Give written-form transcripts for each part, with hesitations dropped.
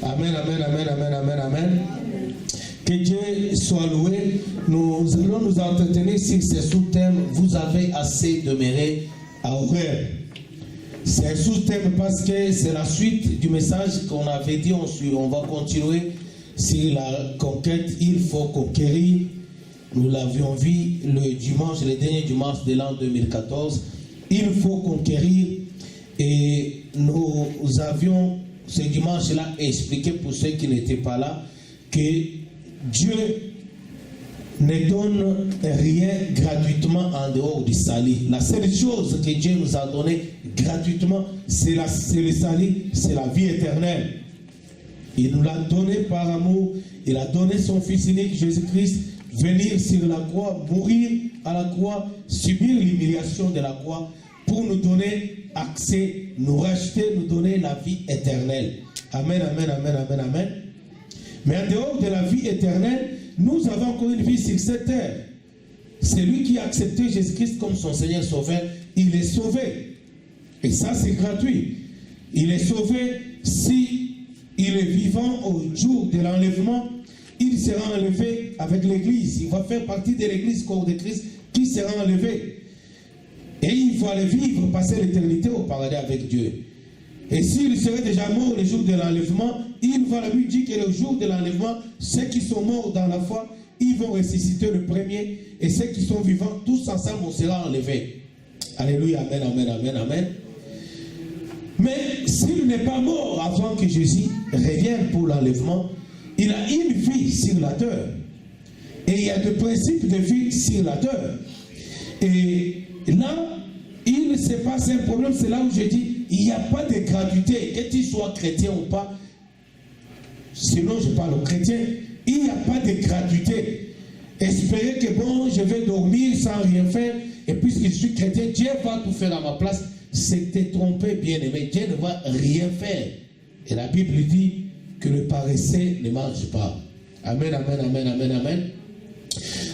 Amen, amen, amen, amen, amen, amen. Que Dieu soit loué. Nous allons nous entretenir sur ces sous-thèmes. Vous avez assez demeuré à horaire. C'est un sous-thème parce que c'est la suite du message qu'on avait dit. On va continuer sur la conquête. Il faut conquérir. Nous l'avions vu le dernier dimanche de l'an 2014. Il faut conquérir. Et nous avions ce dimanche-là expliqué pour ceux qui n'étaient pas là que Dieu ne donne rien gratuitement en dehors du salut. La seule chose que Dieu nous a donnée gratuitement, c'est le salut, c'est la vie éternelle. Il nous l'a donné par amour. Il a donné son Fils unique, Jésus-Christ, venir sur la croix, mourir à la croix, subir l'humiliation de la croix pour nous donner accès, nous racheter, nous donner la vie éternelle. Amen, amen, amen, amen, amen. Mais en dehors de la vie éternelle, nous avons encore une vie sur cette terre. Celui qui a accepté Jésus-Christ comme son Seigneur Sauveur, il est sauvé. Et ça, c'est gratuit. Il est sauvé si il est vivant au jour de l'enlèvement. Il sera enlevé avec l'Église. Il va faire partie de l'Église, corps de Christ, qui sera enlevé. Et il va aller vivre, passer l'éternité au paradis avec Dieu. Et s'il serait déjà mort le jour de l'enlèvement, il va, la Bible dit que le jour de l'enlèvement, ceux qui sont morts dans la foi, ils vont ressusciter le premier, et ceux qui sont vivants, tous ensemble, on sera enlevés. Alléluia, amen, amen, amen, amen. Mais s'il n'est pas mort avant que Jésus revienne pour l'enlèvement, il a une vie sur la terre. Et il y a des principes de vie sur la terre. Et là, il se passe un problème, c'est là où je dis, il n'y a pas de gratuité, que tu sois chrétien ou pas. Sinon, je parle aux chrétiens, il n'y a pas de gratuité. Espérer que bon, je vais dormir sans rien faire, et puisque je suis chrétien, Dieu va tout faire à ma place, c'est te tromper, bien-aimé. Dieu ne va rien faire. Et la Bible dit que le paresseux ne mange pas. Amen, amen, amen, amen, amen.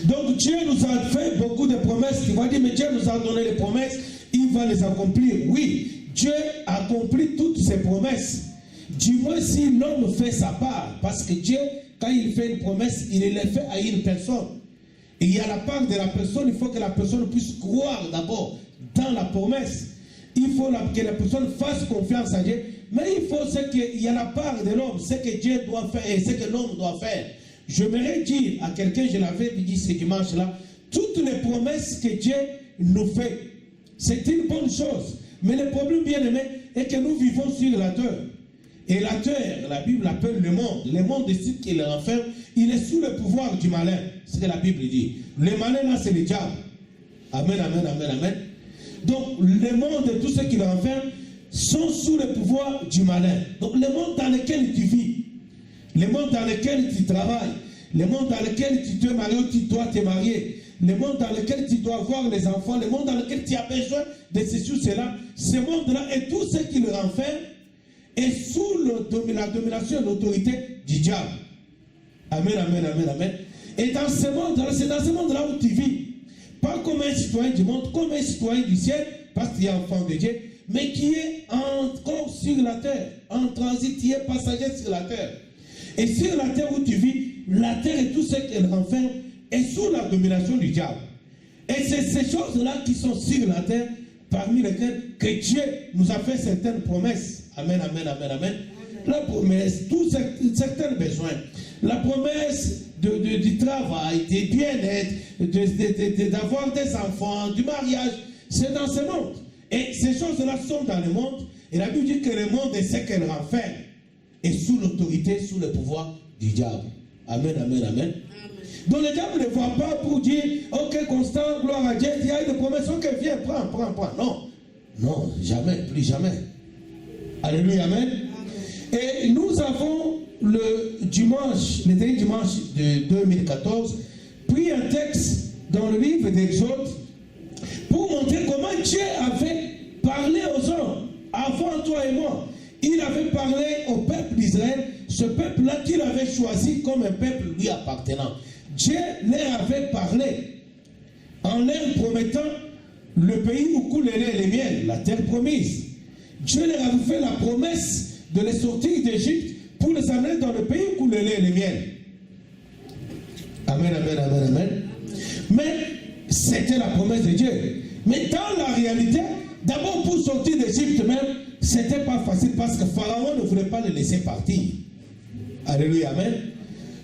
Donc Dieu nous a fait beaucoup de promesses. Tu vas dire, mais Dieu nous a donné les promesses, il va les accomplir. Oui, Dieu accomplit toutes ses promesses. Du moins si l'homme fait sa part. Parce que Dieu, quand il fait une promesse, il le fait à une personne. Et il y a la part de la personne, il faut que la personne puisse croire d'abord dans la promesse. Il faut que la personne fasse confiance à Dieu. Mais il faut qu'il y a la part de l'homme, ce que Dieu doit faire et ce que l'homme doit faire. J'aimerais dire à quelqu'un, je l'avais dit ce dimanche-là, toutes les promesses que Dieu nous fait, c'est une bonne chose. Mais le problème, bien aimé, est que nous vivons sur la terre. Et la terre, la Bible l'appelle le monde. Le monde décide qu'il est enferme. Il est sous le pouvoir du malin. C'est ce que la Bible dit. Le malin, là, c'est le diable. Amen, amen, amen, amen. Donc, le monde et tous ceux qui l'enferment sont sous le pouvoir du malin. Donc, le monde dans lequel tu vis, le monde dans lequel tu travailles, le monde dans lequel tu te maries ou tu dois te marier, le monde dans lequel tu dois avoir les enfants, le monde dans lequel tu as besoin de ceci ou cela, ce monde-là et tout ce qui le renferme est sous la domination et l'autorité du diable. Amen, amen, amen, amen. Et dans ce monde-là, c'est dans ce monde-là où tu vis. Pas comme un citoyen du monde, comme un citoyen du ciel, parce qu'il est enfant de Dieu, mais qui est encore sur la terre, en transit, qui est passager sur la terre. Et sur la terre où tu vis, la terre et tout ce qu'elle renferme est sous la domination du diable. Et c'est ces choses-là qui sont sur la terre, parmi lesquelles que Dieu nous a fait certaines promesses. Amen, amen, amen, amen. La promesse, tous certains besoins. La promesse du travail, du bien-être, d'avoir des enfants, du mariage, c'est dans ce monde. Et ces choses-là sont dans le monde. Et la Bible dit que le monde est ce qu'elle renferme. Et sous l'autorité, sous le pouvoir du diable. Amen, amen, amen. Amen. Donc le diable ne voit pas pour dire, ok, Constant, gloire à Dieu, il y a une promesse, ok, viens, prends. Non, non, jamais, plus jamais. Alléluia, amen. Et nous avons le dernier dimanche de 2014, pris un texte dans le livre d'Exode pour montrer comment Dieu avait parlé aux hommes avant toi et moi. Il avait parlé au peuple d'Israël, ce peuple-là qu'il avait choisi comme un peuple lui appartenant. Dieu leur avait parlé en leur promettant le pays où coule le lait et le miel, la terre promise. Dieu leur avait fait la promesse de les sortir d'Égypte pour les amener dans le pays où coule le lait et le miel. Amen, amen, amen, amen. Mais c'était la promesse de Dieu. Mais dans la réalité, d'abord pour sortir d'Égypte même, c'était pas facile parce que Pharaon ne voulait pas les laisser partir. Alléluia, amen.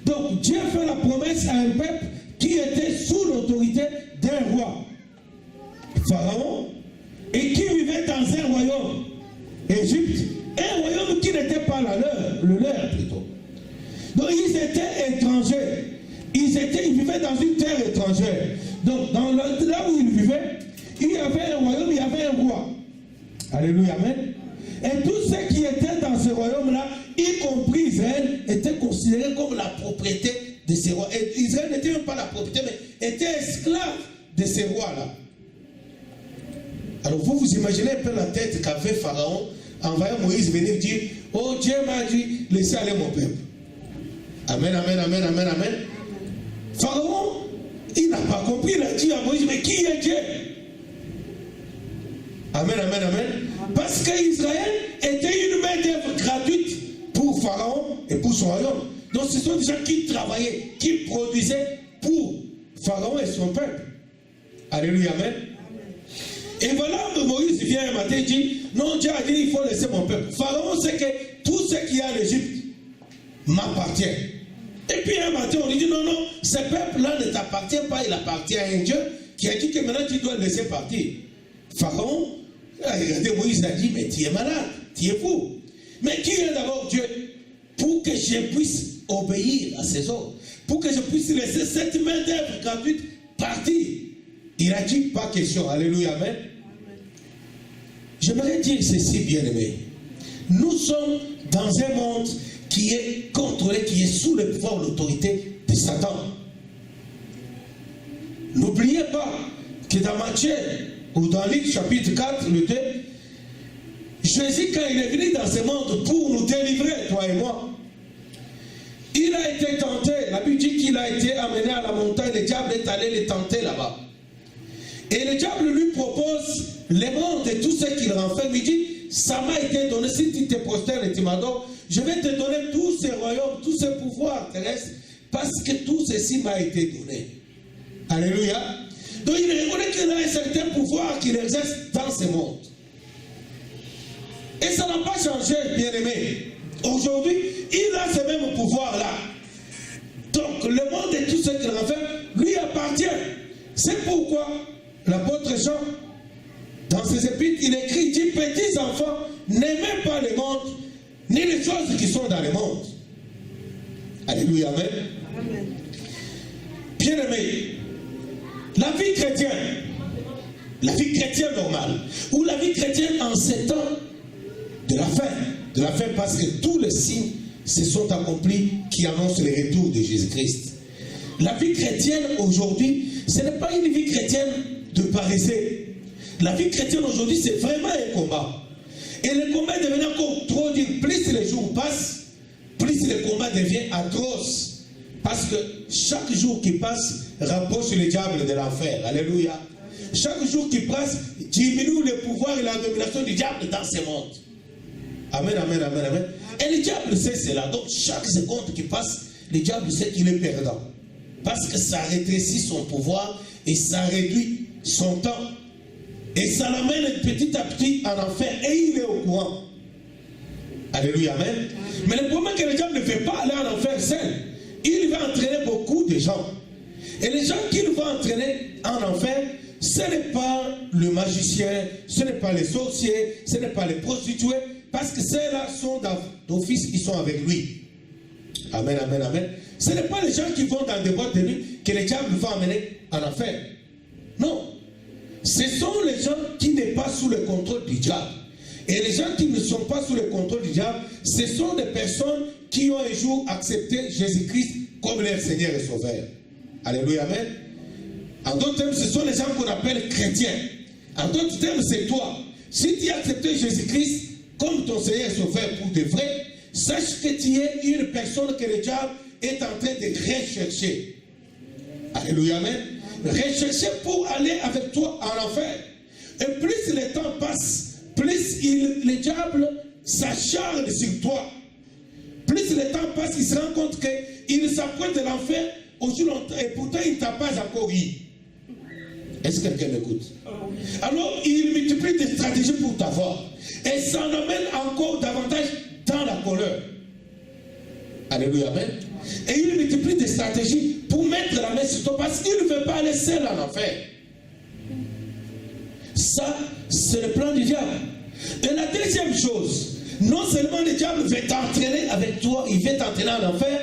Donc Dieu fait la promesse à un peuple qui était sous l'autorité d'un roi, Pharaon, et qui vivait dans un royaume, Égypte, un royaume qui n'était pas le leur plutôt. Donc ils étaient étrangers. Ils vivaient dans une terre étrangère. Donc là où ils vivaient, il y avait un royaume, il y avait un roi. Alléluia, amen. Et tous ceux qui étaient dans ce royaume-là, y compris Israël, étaient considérés comme la propriété de ces rois. Et Israël n'était même pas la propriété, mais était esclave de ces rois-là. Alors vous imaginez un peu la tête qu'avait Pharaon en voyant Moïse venir dire, oh Dieu m'a dit, laissez aller mon peuple. Amen, amen, amen, amen, amen. Pharaon, il n'a pas compris, il a dit à Moïse, mais qui est Dieu? Amen, amen, amen. Parce qu'Israël était une main-d'œuvre gratuite pour Pharaon et pour son royaume. Donc ce sont des gens qui travaillaient, qui produisaient pour Pharaon et son peuple. Alléluia, amen. Et voilà, Moïse vient un matin et dit, non, Dieu a dit, il faut laisser mon peuple. Pharaon sait que tout ce qu'il y a en Égypte m'appartient. Et puis un matin, on lui dit, non, non, ce peuple-là ne t'appartient pas, il appartient à un Dieu qui a dit que maintenant tu dois le laisser partir. Pharaon a regardé Moïse et a dit, mais tu es malade, tu es fou. Mais qui est d'abord Dieu pour que je puisse obéir à ses ordres, pour que je puisse laisser cette main d'œuvre gratuite partir? Il a dit, pas question, alléluia, amen. J'aimerais dire ceci, bien-aimé. Nous sommes dans un monde qui est contrôlé, qui est sous le pouvoir, l'autorité de Satan. N'oubliez pas que dans Matthieu, ou dans Luc chapitre 4, le 2, Jésus, quand il est venu dans ce monde pour nous délivrer, toi et moi, il a été tenté. La Bible dit qu'il a été amené à la montagne, le diable est allé le tenter là-bas. Et le diable lui propose le monde et tout ce qu'il renferme. Il dit, ça m'a été donné, si tu te prosternes et tu m'adores, je vais te donner tous ces royaumes, tous ces pouvoirs terrestres, parce que tout ceci m'a été donné. Alléluia. Donc il reconnaît qu'il a un certain pouvoir qu'il exerce dans ce monde. Et ça n'a pas changé, bien-aimé. Aujourd'hui, il a ce même pouvoir-là. Donc le monde et tout ce qu'il renferme lui appartient. C'est pourquoi l'apôtre Jean, dans ses épîtres, il écrit, il dit, petits enfants, n'aimez pas le monde, ni les choses qui sont dans le monde. Alléluia, amen. Amen. Bien-aimé, la vie chrétienne normale, ou la vie chrétienne en ces temps de la fin, parce que tous les signes se sont accomplis qui annoncent le retour de Jésus-Christ. La vie chrétienne aujourd'hui, ce n'est pas une vie chrétienne de paresseux. La vie chrétienne aujourd'hui, c'est vraiment un combat. Et le combat devient encore trop dur. Plus les jours passent, plus le combat devient atroce. Parce que chaque jour qui passe rapproche le diable de l'enfer. Alléluia. Chaque jour qui passe diminue le pouvoir et la domination du diable dans ce monde. Amen, amen, amen, amen. Et le diable sait cela. Donc chaque seconde qui passe, le diable sait qu'il est perdant. Parce que ça rétrécit son pouvoir et ça réduit son temps. Et ça l'amène petit à petit en enfer. Et il est au courant. Alléluia, amen. Mais le problème est que le diable ne fait pas aller en enfer seul. Il va entraîner beaucoup de gens. Et les gens qu'il va entraîner en enfer, ce n'est pas le magicien, ce n'est pas les sorciers, ce n'est pas les prostituées, parce que ceux-là sont d'office, ils sont avec lui. Amen, amen, amen. Ce n'est pas les gens qui vont dans des boîtes de nuit que le diable va amener en enfer. Non. Ce sont les gens qui n'est pas sous le contrôle du diable. Et les gens qui ne sont pas sous le contrôle du diable, ce sont des personnes qui ont un jour accepté Jésus-Christ comme leur Seigneur et Sauveur. Alléluia, amen. En d'autres termes, ce sont les gens qu'on appelle chrétiens. En d'autres termes, c'est toi. Si tu as accepté Jésus-Christ comme ton Seigneur et Sauveur pour de vrai, sache que tu es une personne que le diable est en train de rechercher. Alléluia, amen. Rechercher pour aller avec toi en enfer. Et plus le temps passe, plus le diable s'acharne sur toi. Plus le parce qu'il se rend compte qu'il s'approche de l'enfer aussi longtemps et pourtant il ne t'a pas encore eu. Est-ce que quelqu'un m'écoute? Alors il multiplie des stratégies pour t'avoir. Et ça emmène encore davantage dans la colère. Alléluia, amen. Et il multiplie des stratégies pour mettre la main sur toi parce qu'il ne veut pas aller seul en enfer. Ça, c'est le plan du diable. Et la deuxième chose, non seulement le diable veut t'entraîner avec toi, il veut t'entraîner en enfer,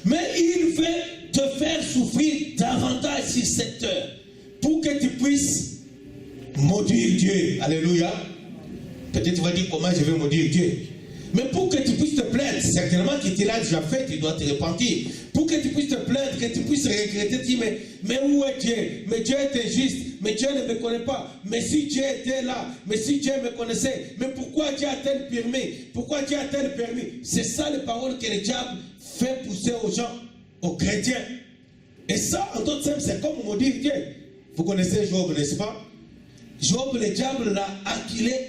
mais il veut te faire souffrir davantage sur cette heure pour que tu puisses maudire Dieu. Alléluia. Peut-être tu vas dire comment je vais maudire Dieu. Mais pour que tu puisses te plaindre, certainement que tu l'as déjà fait, tu dois te repentir. Pour que tu puisses te plaindre, que tu puisses regretter, tu dis mais où est Dieu? Mais Dieu est injuste, mais Dieu ne me connaît pas. Mais si Dieu était là, mais si Dieu me connaissait, mais pourquoi Dieu a-t-il permis? Pourquoi Dieu a-t-il permis? C'est ça les paroles que le diable fait pousser aux gens, aux chrétiens. Et ça, en d'autres termes, c'est comme maudire Dieu. Vous connaissez Job, n'est-ce pas? Job, le diable l'a acculé.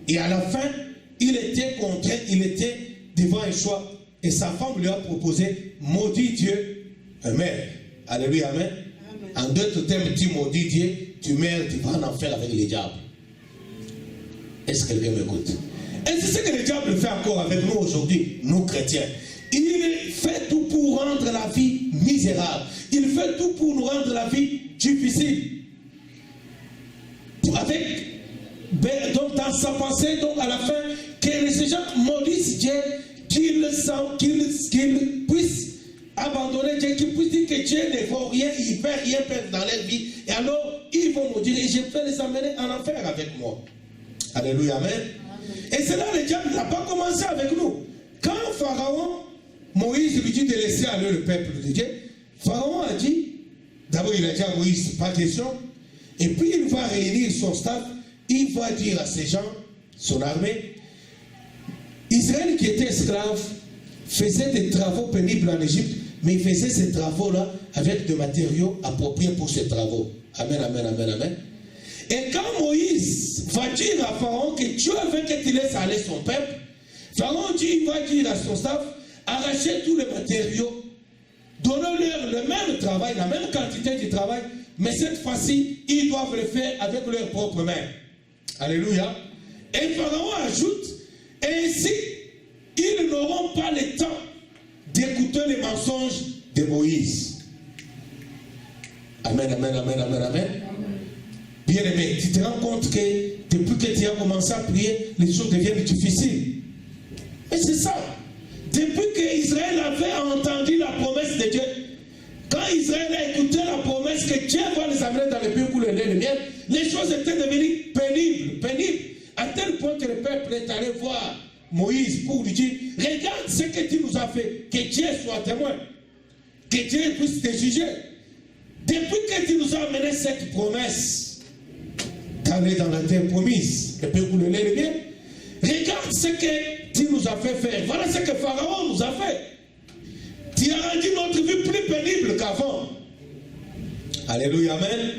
Et à la fin, il était contraint, il était devant un choix. Et sa femme lui a proposé, maudit Dieu, amen. Alléluia, amen. En d'autres termes, tu maudis Dieu, tu meurs, tu vas en enfer avec les diables. Est-ce que quelqu'un m'écoute? Et c'est ce que le diable fait encore avec nous aujourd'hui, nous chrétiens. Il fait tout pour rendre la vie misérable. Il fait tout pour nous rendre la vie difficile. Donc dans sa pensée, donc à la fin, que ces gens maudissent Dieu, qu'ils puissent abandonner Dieu, qu'ils puissent dire que Dieu ne vaut rien, il ne fait rien perdre dans leur vie. Et alors, ils vont nous dire, et je vais les amener en enfer avec moi. Alléluia, amen. Et c'est là le diable n'a pas commencé avec nous. Quand Pharaon, Moïse lui dit de laisser aller le peuple de Dieu, Pharaon a dit, d'abord il a dit à Moïse, pas question, et puis il va réunir son staff, il va dire à ces gens, son armée, Israël qui était esclave faisait des travaux pénibles en Égypte, mais il faisait ces travaux-là avec des matériaux appropriés pour ces travaux. Amen, amen, amen, amen. Et quand Moïse va dire à Pharaon que Dieu veut que tu laisses aller son peuple, Pharaon dit, il va dire à son staff, arrachez tous les matériaux, donnez-leur le même travail, la même quantité de travail, mais cette fois-ci, ils doivent le faire avec leurs propres mains. Alléluia. Et Pharaon ajoute, et ainsi, ils n'auront pas le temps d'écouter les mensonges de Moïse. Amen, amen, amen, amen, amen. Bien aimé, tu te rends compte que depuis que tu as commencé à prier, les choses deviennent difficiles. Mais c'est ça. Depuis qu'Israël avait entendu la promesse de Dieu, quand Israël a écouté la promesse que Dieu va les amener dans le pays où le lait et le miel, les choses étaient devenues pénibles. À tel point que le peuple est allé voir Moïse pour lui dire, regarde ce que tu nous as fait, que Dieu soit témoin, que Dieu puisse te juger. Depuis que tu nous as amené cette promesse, d'aller dans la terre promise, le pays où le lait et le miel, regarde ce que tu nous as fait faire. Voilà ce que Pharaon nous a fait. Tu as rendu notre vie plus pénible qu'avant. Alléluia, amen.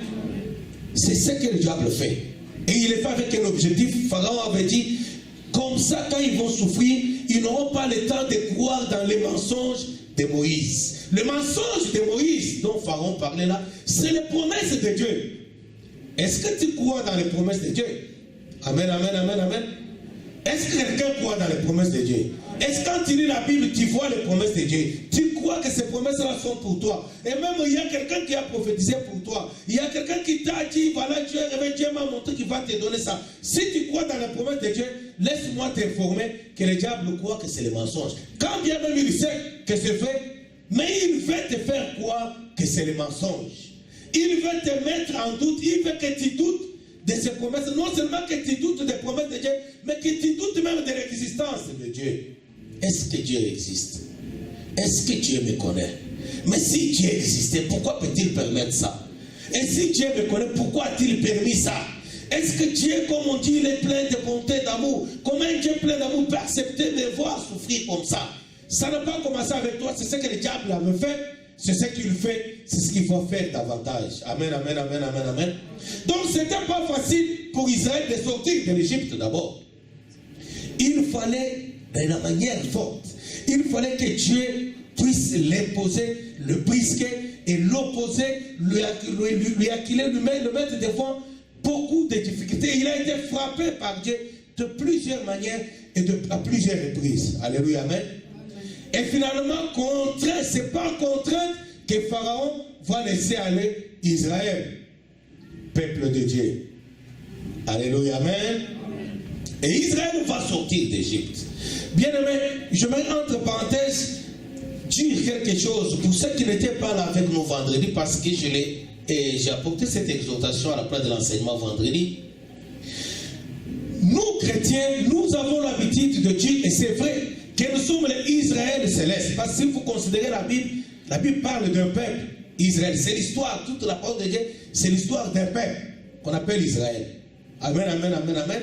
C'est ce que le diable fait. Et il est fait avec un objectif. Pharaon avait dit, comme ça, quand ils vont souffrir, ils n'auront pas le temps de croire dans les mensonges de Moïse. Le mensonge de Moïse dont Pharaon parlait là, c'est les promesses de Dieu. Est-ce que tu crois dans les promesses de Dieu? Amen, amen, amen, amen. Est-ce que quelqu'un croit dans les promesses de Dieu? Est-ce que quand tu lis la Bible, tu vois les promesses de Dieu? Tu crois que ces promesses-là sont pour toi? Et même il y a quelqu'un qui a prophétisé pour toi. Il y a quelqu'un qui t'a dit, voilà, Dieu m'a montré qu'il va te donner ça. Si tu crois dans les promesses de Dieu, laisse-moi t'informer que le diable croit que c'est le mensonge. Quand bien même il sait que c'est vrai, mais il veut te faire croire que c'est le mensonge. Il veut te mettre en doute, il veut que tu doutes de ses promesses. Non seulement que tu doutes des promesses de Dieu, mais que tu doutes même de l'existence de Dieu. Est-ce que Dieu existe? Est-ce que Dieu me connaît? Mais si Dieu existait, pourquoi peut-il permettre ça? Et si Dieu me connaît, pourquoi a-t-il permis ça? Est-ce que Dieu, comme on dit, il est plein de bonté, d'amour? Comment un Dieu plein d'amour peut accepter de voir souffrir comme ça? Ça n'a pas commencé avec toi, c'est ce que le diable avait fait. C'est ce qu'il fait, c'est ce qu'il faut faire davantage. Amen, amen, amen, amen, amen. Donc, ce n'était pas facile pour Israël de sortir de l'Égypte d'abord. Il fallait, d'une manière forte, il fallait que Dieu puisse l'imposer, le brisquer et l'opposer, lui acculer, le mettre devant beaucoup de difficultés. Il a été frappé par Dieu de plusieurs manières et à plusieurs reprises. Alléluia, amen. Et finalement, contraint, c'est par contrainte que Pharaon va laisser aller Israël, peuple de Dieu. Alléluia, amen. Et Israël va sortir d'Égypte. Bien aimé, je mets entre parenthèses dire quelque chose pour ceux qui n'étaient pas là avec nous vendredi, parce que j'ai apporté cette exhortation à la place de l'enseignement vendredi. Nous, chrétiens, nous avons l'habitude de dire, et c'est vrai, que nous sommes les Israël céleste. Parce que si vous considérez la Bible parle d'un peuple, Israël. C'est l'histoire, toute la parole de Dieu, c'est l'histoire d'un peuple qu'on appelle Israël. Amen, amen, amen, amen.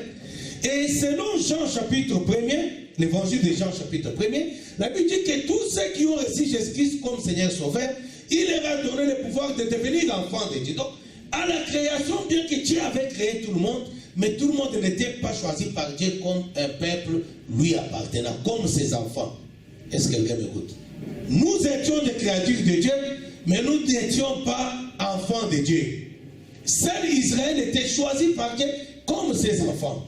Et selon Jean chapitre 1er, l'évangile de Jean chapitre 1er, la Bible dit que tous ceux qui ont reçu Jésus-Christ comme Seigneur Sauveur, il leur a donné le pouvoir de devenir enfants de Dieu. Donc, à la création, bien que Dieu avait créé tout le monde, mais tout le monde n'était pas choisi par Dieu comme un peuple lui appartenant, comme ses enfants. Est-ce que quelqu'un m'écoute? Nous étions des créatures de Dieu, mais nous n'étions pas enfants de Dieu. Seul Israël était choisi par Dieu comme ses enfants.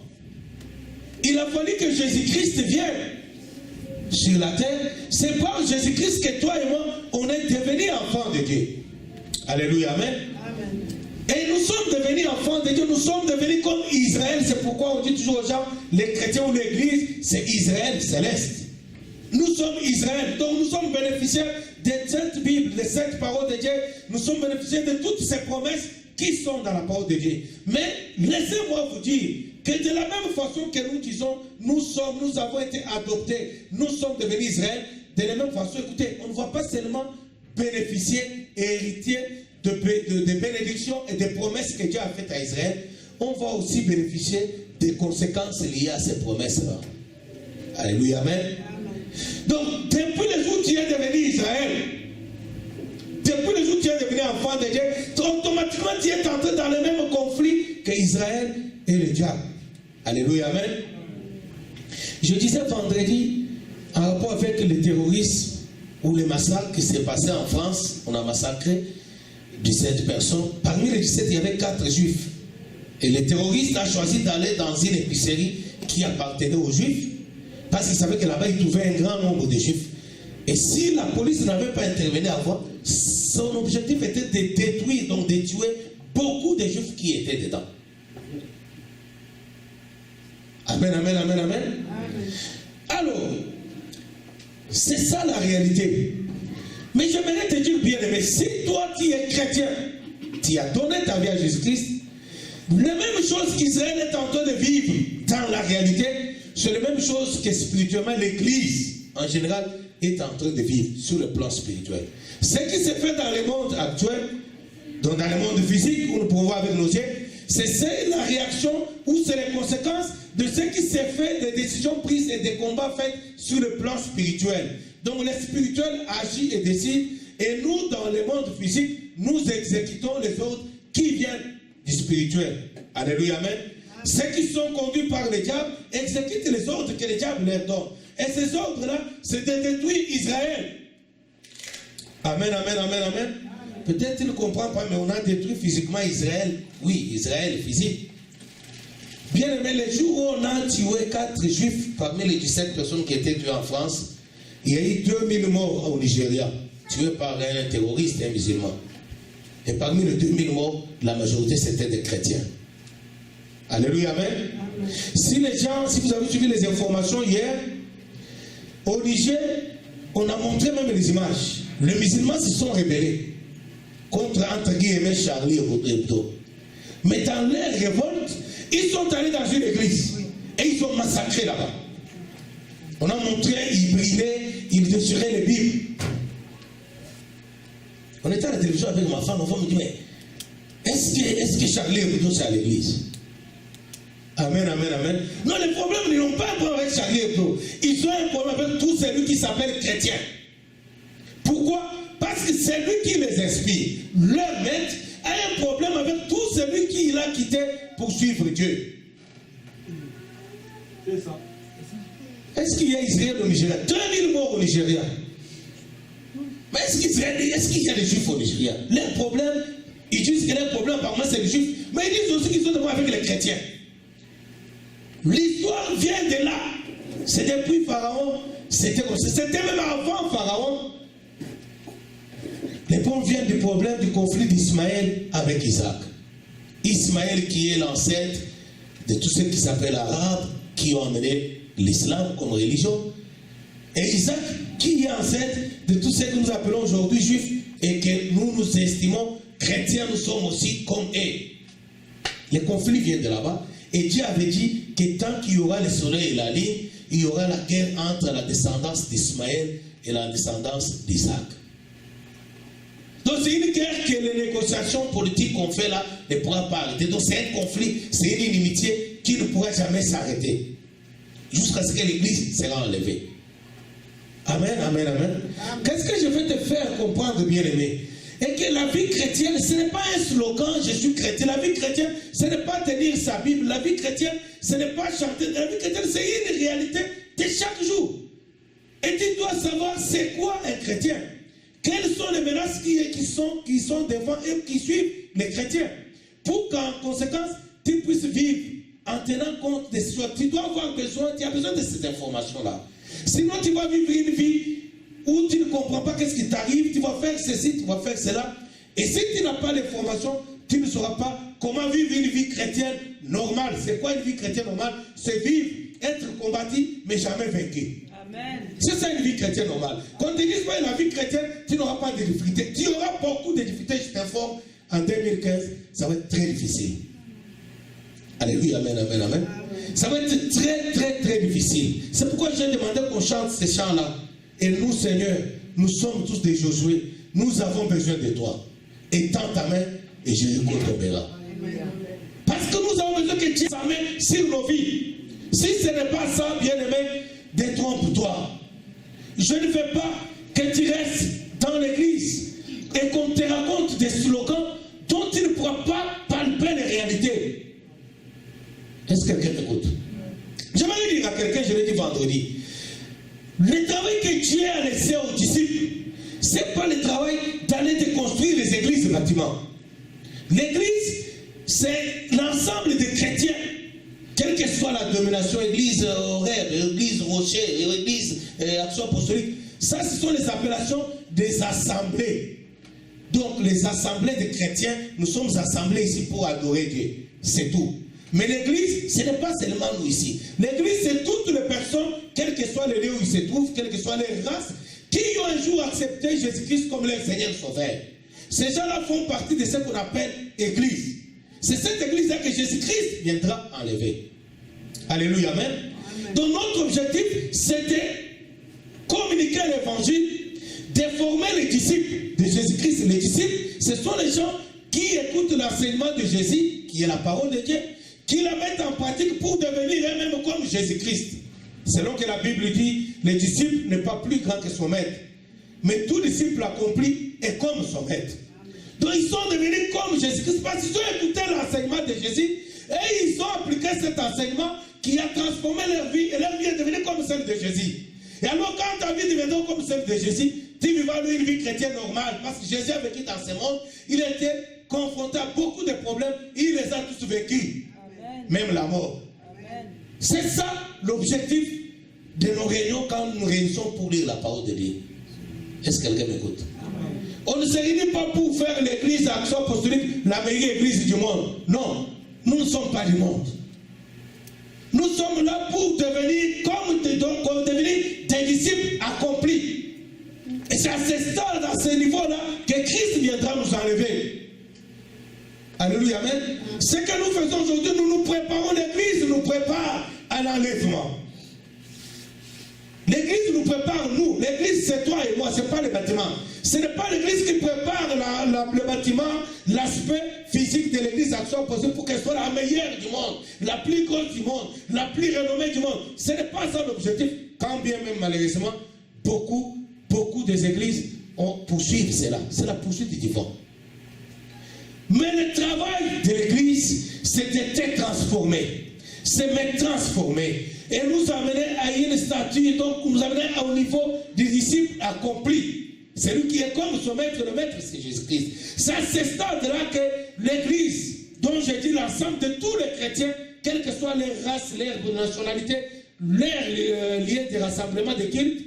Il a fallu que Jésus-Christ vienne sur la terre. C'est par Jésus-Christ que toi et moi, on est devenus enfants de Dieu. Alléluia, amen. Amen. Et nous sommes devenus enfants de Dieu, nous sommes devenus comme Israël. C'est pourquoi on dit toujours aux gens, les chrétiens ou l'église, c'est Israël céleste. Nous sommes Israël, donc nous sommes bénéficiaires de cette Bible, de cette parole de Dieu. Nous sommes bénéficiaires de toutes ces promesses qui sont dans la parole de Dieu. Mais laissez-moi vous dire que de la même façon que nous disons, nous avons été adoptés, nous sommes devenus Israël, de la même façon, écoutez, on ne va pas seulement bénéficier et hériter de bénédictions et des promesses que Dieu a faites à Israël, on va aussi bénéficier des conséquences liées à ces promesses-là. Alléluia, amen. Donc, depuis le jour où tu es devenu Israël, depuis le jour où tu es devenu enfant de Dieu, automatiquement tu es entré dans le même conflit qu'Israël et le diable. Alléluia, amen. Je disais vendredi, en rapport avec le terrorisme ou les massacres qui s'est passé en France, on a massacré 17 personnes. Parmi les 17, il y avait 4 juifs. Et le terroriste a choisi d'aller dans une épicerie qui appartenait aux juifs, parce qu'il savait que là-bas, il trouvait un grand nombre de juifs. Et si la police n'avait pas intervenu avant, son objectif était de détruire, donc de tuer beaucoup de juifs qui étaient dedans. Amen, amen, amen, amen. Alors, c'est ça la réalité. Mais j'aimerais te dire bien aimé, si toi tu es chrétien, tu as donné ta vie à Jésus-Christ, la même chose qu'Israël est en train de vivre dans la réalité, c'est la même chose que spirituellement l'Église en général est en train de vivre sur le plan spirituel. Ce qui se fait dans le monde actuel, dans le monde physique, où nous pouvons voir avec nos yeux, c'est la réaction ou c'est les conséquences de ce qui s'est fait, des décisions prises et des combats faits sur le plan spirituel. Donc le spirituel agit et décide, et nous, dans le monde physique, nous exécutons les ordres qui viennent du spirituel. Alléluia, amen. Ceux qui sont conduits par le diable exécutent les ordres que le diable leur donne. Et ces ordres-là, c'est de détruire Israël. Amen, amen, amen, amen. Peut-être qu'il ne comprend pas, mais on a détruit physiquement Israël. Oui, Israël physique. Bien aimé, les jours où on a tué 4 juifs parmi les 17 personnes qui étaient tuées en France, il y a eu 2000 morts au Nigeria, tués par un terroriste, un musulman. Et parmi les 2000 morts, la majorité c'était des chrétiens. Alléluia, amen. Si vous avez suivi les informations hier, au Niger, on a montré même les images. Les musulmans se sont rebellés contre, entre guillemets, Charlie Hebdo. Mais dans leur révolte, ils sont allés dans une église et ils ont massacré là-bas. On a montré, ils brillaient, ils déchiraient les Bibles. On était à la télévision avec ma femme me dit, mais est-ce que Charlie Hebdo c'est à l'église? Amen, amen, amen. Non, les problèmes, ils n'ont pas un problème avec Charlie Hebdo. Ils ont un problème avec tout celui qui s'appelle chrétien. Pourquoi? Parce que c'est lui qui les inspire. Leur maître a un problème avec tout celui qui l'a quitté pour suivre Dieu. C'est ça. Est-ce qu'il y a Israël au Nigeria? 2000 morts au Nigeria. Mais est-ce qu'il y a des juifs au Nigeria? Leur problème, ils disent que leur problème apparemment c'est les juifs, mais ils disent aussi qu'ils sont devant avec les chrétiens. L'histoire vient de là. C'est depuis Pharaon, c'était comme ça. C'était même avant Pharaon. Les problèmes viennent du problème du conflit d'Ismaël avec Isaac. Ismaël qui est l'ancêtre de tous ceux qui s'appellent arabes, qui ont amené l'islam comme religion. Et Isaac qui est ancêtre de tous ceux que nous appelons aujourd'hui juifs et que nous estimons chrétiens, nous sommes aussi comme eux. Le conflit vient de là-bas. Et Dieu avait dit que tant qu'il y aura le soleil et la lune, il y aura la guerre entre la descendance d'Ismaël et la descendance d'Isaac. Donc c'est une guerre que les négociations politiques qu'on fait là ne pourra pas arrêter. Donc c'est un conflit, c'est une inimitié qui ne pourra jamais s'arrêter. Jusqu'à ce que l'Église sera enlevée. Amen, amen, amen. Qu'est-ce que je vais te faire comprendre, bien-aimé? Et que la vie chrétienne, ce n'est pas un slogan, je suis chrétien. La vie chrétienne, ce n'est pas tenir sa Bible. La vie chrétienne, ce n'est pas chanter. La vie chrétienne, c'est une réalité de chaque jour. Et tu dois savoir c'est quoi un chrétien. Quelles sont les menaces qui sont devant eux, qui suivent les chrétiens. Pour qu'en conséquence, tu puisses vivre en tenant compte de ces choses. Tu dois avoir besoin, tu as besoin de ces informations-là. Sinon, tu vas vivre une vie où tu ne comprends pas qu'est-ce qui t'arrive, tu vas faire ceci, tu vas faire cela. Et si tu n'as pas d'information, tu ne sauras pas comment vivre une vie chrétienne normale. C'est quoi une vie chrétienne normale? C'est vivre, être combattu, mais jamais vaincu. Amen. C'est ça une vie chrétienne normale. Quand tu dis pas la vie chrétienne, tu n'auras pas de difficultés. Tu auras beaucoup de difficultés, je t'informe. En 2015, ça va être très difficile. Alléluia, amen, amen, amen. Ça va être très, très, très difficile. C'est pourquoi j'ai demandé qu'on chante ces chants-là. Et nous, Seigneur, nous sommes tous des Josué. Nous avons besoin de toi. Étends ta main et Jéricho tombera. Parce que nous avons besoin que Dieu sa main sur nos vies. Si ce n'est pas ça, bien-aimé, détrompe-toi. Je ne veux pas que tu restes dans l'église et qu'on te raconte des slogans dont tu ne pourras pas palper les réalités. Est-ce que quelqu'un m'écoute? J'aimerais dire à quelqu'un, je l'ai dit vendredi. Le travail que Dieu a laissé aux disciples, ce n'est pas le travail d'aller déconstruire les églises et bâtiments. L'église, c'est l'ensemble des chrétiens, quelle que soit la domination, église horaire, église rocher, église action apostolique. Ça, ce sont les appellations des assemblées. Donc, les assemblées des chrétiens, nous sommes assemblés ici pour adorer Dieu. C'est tout. Mais l'église, ce n'est pas seulement nous ici. L'église, c'est toutes les personnes, quel que soit le lieu où ils se trouvent, quelle que soit leur race, qui ont un jour accepté Jésus-Christ comme leur Seigneur Sauveur. Ces gens-là font partie de ce qu'on appelle église. C'est cette église-là que Jésus-Christ viendra enlever. Alléluia, amen. Donc notre objectif, c'est de communiquer l'évangile, de former les disciples de Jésus-Christ. Les disciples, ce sont les gens qui écoutent l'enseignement de Jésus, qui est la parole de Dieu, qui la mettent en pratique pour devenir eux-mêmes comme Jésus-Christ. Selon que la Bible dit, le disciple n'est pas plus grand que son maître. Mais tout disciple accompli est comme son maître. Donc ils sont devenus comme Jésus-Christ parce qu'ils ont écouté l'enseignement de Jésus et ils ont appliqué cet enseignement qui a transformé leur vie et leur vie est devenue comme celle de Jésus. Et alors quand ta vie deviendra comme celle de Jésus, tu vivras une vie chrétienne normale parce que Jésus a vécu dans ce monde, il était confronté à beaucoup de problèmes, il les a tous vécus. Même la mort. C'est ça l'objectif de nos réunions quand nous nous réunissons pour lire la parole de Dieu. Est-ce que quelqu'un m'écoute? On ne se réunit pas pour faire l'église Action Apostolique la meilleure église du monde. Non, nous ne sommes pas du monde. Nous sommes là pour devenir comme devenir des disciples accomplis. Et c'est à ce stade, à ce niveau-là, que Christ viendra nous enlever. Alléluia, amen. Ce que nous faisons aujourd'hui, nous nous préparons, l'église nous prépare à l'enlèvement. L'église nous prépare, nous. L'église, c'est toi et moi, ce n'est pas le bâtiment. Ce n'est pas l'église qui prépare le bâtiment, l'aspect physique de l'église Action Apostolique pour qu'elle soit la meilleure du monde, la plus grosse du monde, la plus renommée du monde. Ce n'est pas ça l'objectif. Quand bien même, malheureusement, beaucoup des églises poursuivent cela. C'est la poursuite du divorce. Mais le travail de l'église, c'est de te transformer. C'est me transformer. et nous amener à une statue, donc nous amener au niveau du disciple accompli. Celui qui est comme son maître, le maître c'est Jésus-Christ. C'est à ce stade-là que l'Église, dont j'ai dit l'ensemble de tous les chrétiens, quelles que soient les races, les nationalités, leurs liens de rassemblement de culte,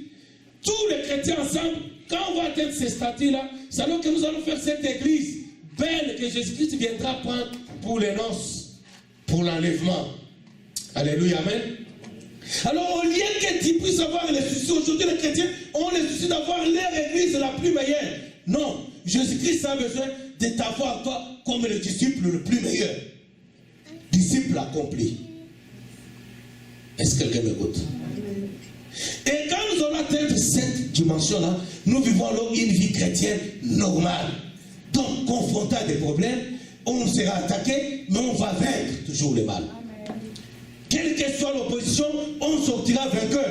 tous les chrétiens ensemble, quand on va atteindre ces statuts-là, c'est alors que nous allons faire cette église belle que Jésus-Christ viendra prendre pour les noces, pour l'enlèvement. Alléluia, amen. Alors, au lieu que tu puisses avoir les soucis, aujourd'hui les chrétiens ont le souci d'avoir leur église la plus meilleure. Non, Jésus-Christ a besoin de t'avoir toi comme le disciple le plus meilleur. Disciple accompli. Est-ce que quelqu'un m'écoute? Et quand nous allons atteindre cette dimension-là, nous vivons alors une vie chrétienne normale. Donc, confronté à des problèmes, on sera attaqué, mais on va vaincre toujours le mal. Quelle que soit l'opposition, on sortira vainqueur.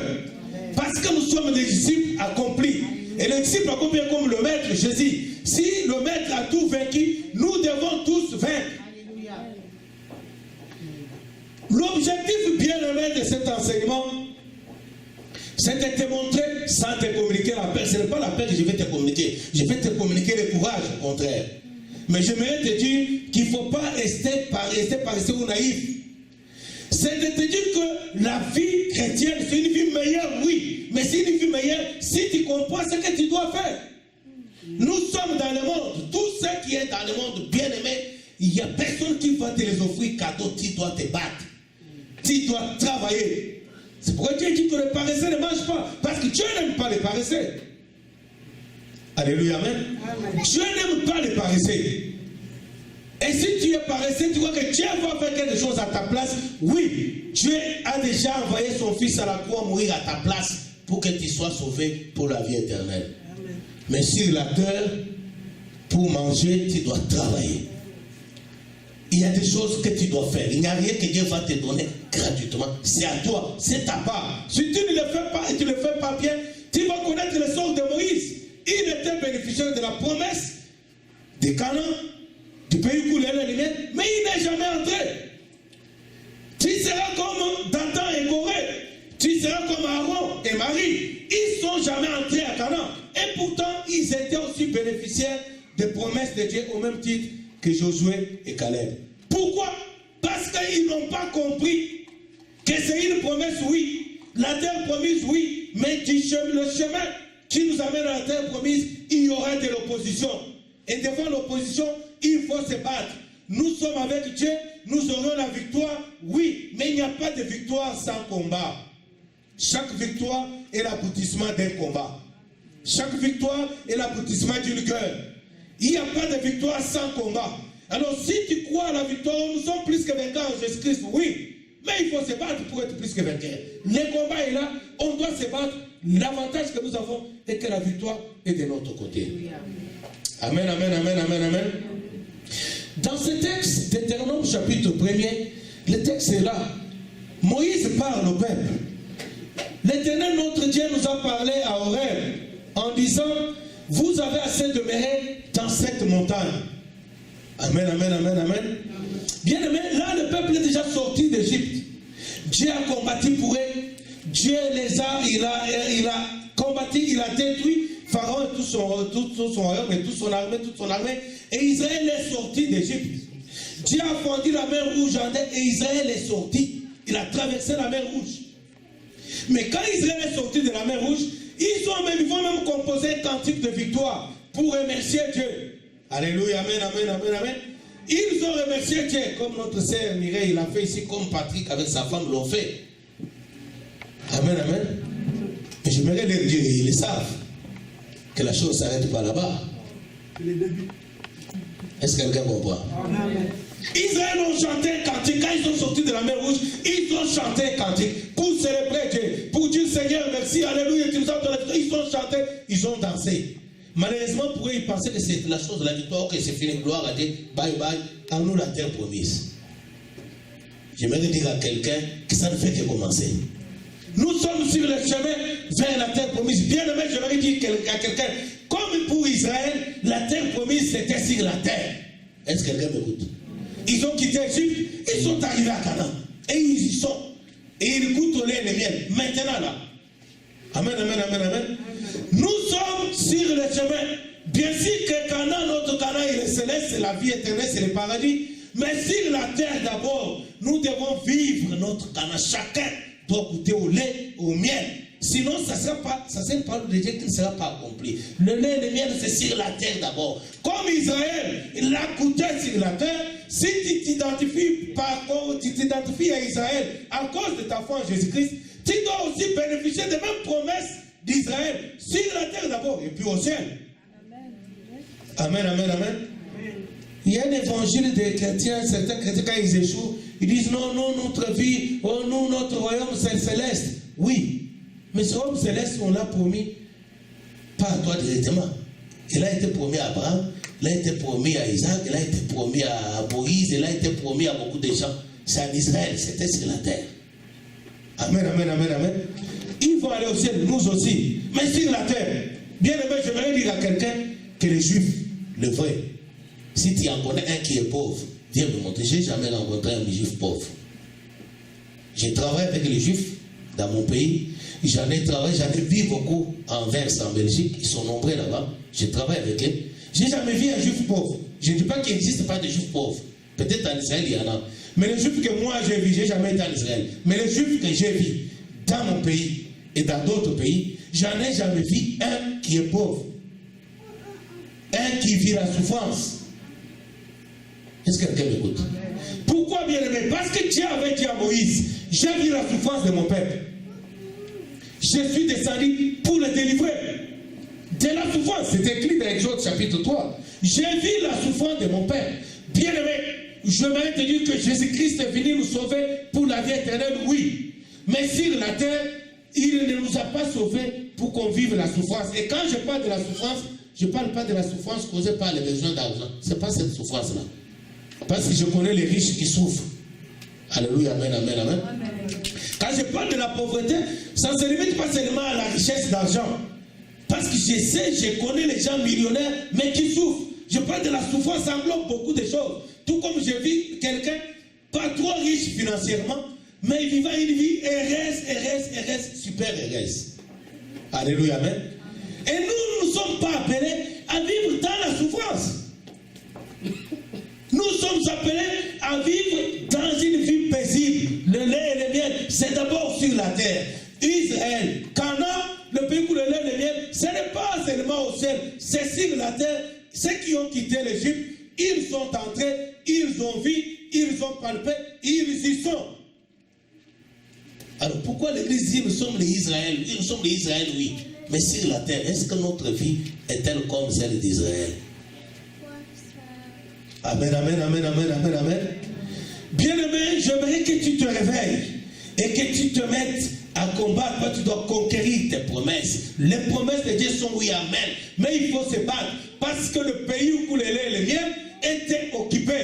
Parce que nous sommes des disciples accomplis. Et les disciples accomplis comme le maître Jésus. Si le maître a tout vaincu, nous devons tous vaincre. L'objectif bien aimé de cet enseignement, c'est de te montrer sans te communiquer la paix. Ce n'est pas la paix que je vais te communiquer. Je vais te communiquer le courage, au contraire. Mais j'aimerais te dire qu'il ne faut pas rester paresseux ou naïf. C'est de te dire que la vie chrétienne, c'est une vie meilleure, oui. Mais c'est une vie meilleure si tu comprends ce que tu dois faire. Nous sommes dans le monde. Tout ce qui est dans le monde, bien aimé, il n'y a personne qui va te les offrir cadeau. Tu dois te battre. Tu dois travailler. C'est pourquoi Dieu dit que les paresseux ne mangent pas. Parce que Dieu n'aime pas les paresseux. Alléluia, amen. Dieu n'aime pas les paresseux. Et si tu es paresseux, tu vois que Dieu va faire quelque chose à ta place. Oui, Dieu a déjà envoyé son fils à la croix mourir à ta place pour que tu sois sauvé pour la vie éternelle. Amen. Mais sur la terre, pour manger, tu dois travailler. Il y a des choses que tu dois faire. Il n'y a rien que Dieu va te donner gratuitement. C'est à toi, c'est ta part. Si tu ne le fais pas et tu ne le fais pas bien, tu vas connaître le sort de Moïse. Il était bénéficiaire de la promesse de Canaan, du pays où les lumière, mais il n'est jamais entré. Tu seras comme Dathan et Corée. Tu seras comme Aaron et Marie. Ils ne sont jamais entrés à Canaan. Et pourtant, ils étaient aussi bénéficiaires des promesses de Dieu au même titre que Josué et Caleb. Pourquoi? Parce qu'ils n'ont pas compris que c'est une promesse, oui. La terre promise, oui. Mais le chemin qui nous amène à la terre promise, il y aura de l'opposition. Et devant l'opposition, il faut se battre. Nous sommes avec Dieu, nous aurons la victoire, oui. Mais il n'y a pas de victoire sans combat. Chaque victoire est l'aboutissement d'un combat. Chaque victoire est l'aboutissement d'une guerre. Il n'y a pas de victoire sans combat. Alors si tu crois à la victoire, nous sommes plus que vainqueurs en Jésus-Christ, oui. Mais il faut se battre pour être plus que vainqueurs. Le combat est là, on doit se battre. L'avantage que nous avons est que la victoire est de notre côté. Amen, amen, amen, amen, amen. Dans ce texte d'Éternome chapitre 1er, le texte est là. Moïse parle au peuple. L'Éternel notre Dieu nous a parlé à Horeb en disant: vous avez assez demeuré dans cette montagne. Amen, amen, amen, amen. Bien aimé, là le peuple est déjà sorti d'Égypte. Dieu a combattu pour eux. Dieu les a, il a combattu, il a détruit Pharaon et tout son royaume et toute son armée. Et Israël est sorti d'Égypte. Dieu a fondu la mer Rouge en deux et Israël est sorti. Il a traversé la mer Rouge. Mais quand Israël est sorti de la mer Rouge, ils vont même composer un cantique de victoire pour remercier Dieu. Alléluia, amen, amen, amen, amen. Ils ont remercié Dieu, comme notre sœur Mireille l'a fait ici, comme Patrick avec sa femme l'ont fait. Amen, amen. Et j'aimerais leur dire, ils le savent, que la chose ne s'arrête pas là-bas. Est-ce que quelqu'un comprend? Amen. Israël ont chanté un cantique. Quand ils sont sortis de la mer Rouge, ils ont chanté un cantique pour célébrer Dieu, pour dire Seigneur, merci, alléluia, tu nous as donné. Ils ont chanté, ils ont dansé. Malheureusement, pour eux, ils pensaient que c'est la chose de la victoire, que c'est fini, gloire à Dieu, bye bye, à nous la terre promise. J'aimerais dire à quelqu'un que ça ne fait que commencer. Nous sommes sur le chemin vers la terre promise. Bien aimé, j'aimerais dire à quelqu'un, comme pour Israël, la terre promise, c'était sur la terre. Est-ce que quelqu'un m'écoute? Ils ont quitté l'Égypte, ils sont arrivés à Canaan. Et ils y sont. et il goûte au lait et le miel. Maintenant là. Amen, amen, amen, amen. Nous sommes sur le chemin. Bien sûr que Canaan, notre Canaan, il est céleste, c'est la vie éternelle, c'est le paradis. Mais sur la terre d'abord, nous devons vivre notre Canaan. Chacun doit goûter au lait, au miel. Sinon, ça sert pas de Dieu qui ne sera pas accompli. Le lait et le miel, c'est sur la terre d'abord. Comme Israël, il a goûté sur la terre. Si tu t'identifies à Israël à cause de ta foi en Jésus-Christ, tu dois aussi bénéficier des mêmes promesses d'Israël sur la terre d'abord et puis au ciel. Amen, amen, amen. Il y a un évangile des chrétiens, certains chrétiens, quand ils échouent, ils disent non, non, notre vie, oh non, notre royaume c'est céleste. Oui, mais ce royaume céleste, on l'a promis, pas à toi directement. Il a été promis à Abraham, il a été promis à Isaac, il a été promis à Moïse, il a été promis à beaucoup de gens. C'est en Israël, c'était sur la terre. Amen, amen, amen, amen. Ils vont aller au ciel, nous aussi, mais sur la terre. Bien aimé, j'aimerais dire à quelqu'un que les Juifs, le vrai, si tu en connais un qui est pauvre, viens me montrer. Je n'ai jamais rencontré un juif pauvre. J'ai travaillé avec les juifs dans mon pays. J'en ai vu beaucoup en Anvers, en Belgique. Ils sont nombreux là-bas. J'ai travaillé avec eux. Je n'ai jamais vu un juif pauvre. Je ne dis pas qu'il n'existe pas de juifs pauvres. Peut-être en Israël, il y en a. Mais les juifs que moi j'ai vus, je n'ai jamais été en Israël. Mais les juifs que j'ai vus dans mon pays et dans d'autres pays, j'en ai jamais vu un qui est pauvre. Un qui vit la souffrance. Est-ce que quelqu'un m'écoute? Pourquoi, bien aimé? Parce que Dieu avait dit à Moïse, j'ai vu la souffrance de mon peuple. Je suis descendu pour le délivrer de la souffrance. C'est écrit dans Exode chapitre 3. J'ai vu la souffrance de mon peuple. Bien aimé, je vais te dire que Jésus-Christ est venu nous sauver pour la vie éternelle, oui. Mais sur la terre, il ne nous a pas sauvés pour qu'on vive la souffrance. Et quand je parle de la souffrance, je ne parle pas de la souffrance causée par les besoins d'argent. Ce n'est pas cette souffrance-là. Parce que je connais les riches qui souffrent. Alléluia, amen, amen, amen. Quand je parle de la pauvreté, ça ne se limite pas seulement à la richesse d'argent. Parce que je connais les gens millionnaires, mais qui souffrent. Je parle de la souffrance, ça englobe beaucoup de choses. Tout comme j'ai vu quelqu'un, pas trop riche financièrement, mais vivant une vie heureuse, super heureuse. Alléluia, amen. Et nous ne sommes pas appelés à vivre dans la souffrance. Nous sommes appelés à vivre dans une vie paisible. Le lait et le miel, c'est d'abord sur la terre. Israël, Canaan, le pays où le lait et le miel, ce n'est pas seulement au ciel, c'est sur la terre. Ceux qui ont quitté l'Égypte, ils sont entrés, ils ont vu, ils ont palpé, ils y sont. Alors pourquoi l'Église dit nous sommes les Israël? Nous sommes les Israël, oui. Mais sur la terre, est-ce que notre vie est-elle comme celle d'Israël? Amen, amen, amen, amen, amen, amen. Bien-aimé, j'aimerais que tu te réveilles et que tu te mettes à combattre. Toi, tu dois conquérir tes promesses. Les promesses de Dieu sont oui, amen. Mais il faut se battre parce que le pays où coule le lait et le miel était occupé.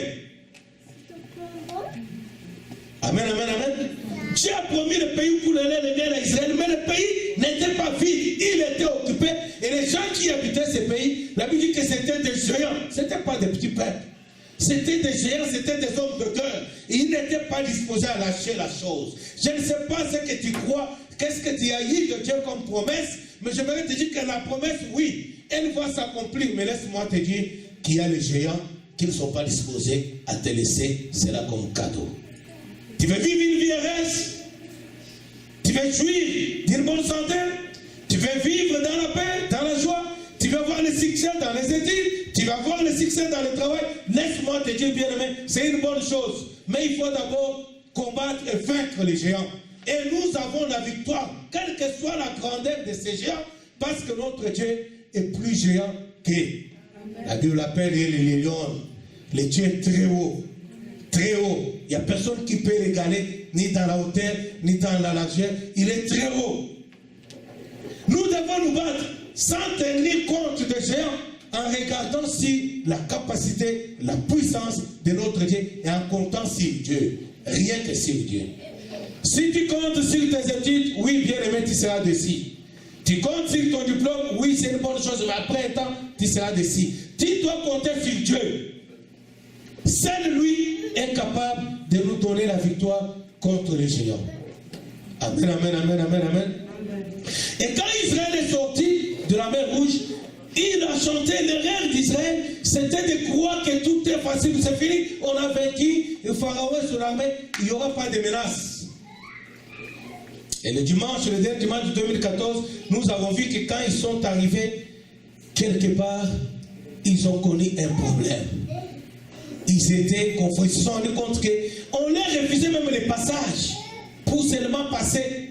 Amen, amen, amen. Dieu a promis le pays où coule le lait et le miel à Israël, mais le pays n'était pas vide, il était occupé. Et les gens qui habitaient ce pays, la Bible dit que c'était des géants, ce n'étaient pas des petits peuples. C'était des géants, c'était des hommes de cœur. Ils n'étaient pas disposés à lâcher la chose. Je ne sais pas ce que tu crois, qu'est-ce que tu as eu de Dieu comme promesse, mais j'aimerais te dire que la promesse, oui, elle va s'accomplir. Mais laisse-moi te dire qu'il y a les géants qui ne sont pas disposés à te laisser cela comme cadeau. Tu veux vivre une vie heureuse? Tu veux jouir d'une bonne santé? Tu veux vivre dans la paix, dans la joie? Tu veux voir le succès dans les études? Tu vas voir le succès dans le travail? Laisse-moi te dire, bien-aimé, c'est une bonne chose. Mais il faut d'abord combattre et vaincre les géants. Et nous avons la victoire, quelle que soit la grandeur de ces géants, parce que notre Dieu est plus géant que la Bible l'appelle les lions. Le Dieu est très haut. Très haut. Il n'y a personne qui peut l'égaler, ni dans la hauteur, ni dans la largeur. Il est très haut. Nous devons nous battre sans tenir compte des géants, en regardant si la capacité, la puissance de notre Dieu et en comptant sur Dieu. Rien que sur Dieu. Si tu comptes sur tes études, oui, bien aimé, tu seras dessus. Tu comptes sur ton diplôme, oui, c'est une bonne chose, mais après un temps, tu seras dessus. Tu dois compter sur Dieu. Seul lui est capable de nous donner la victoire contre les géants. Amen, amen, amen, amen, amen. Et quand Israël est sorti de la mer Rouge, il a chanté l'erreur d'Israël, c'était de croire que tout est facile, c'est fini, on a vaincu, le Pharaon est sur l'armée, il n'y aura pas de menace. Et le dernier dimanche de 2014, nous avons vu que quand ils sont arrivés, quelque part, ils ont connu un problème. Ils étaient confus, ils se sont rendus compte qu'on leur refusait même les passages pour seulement passer.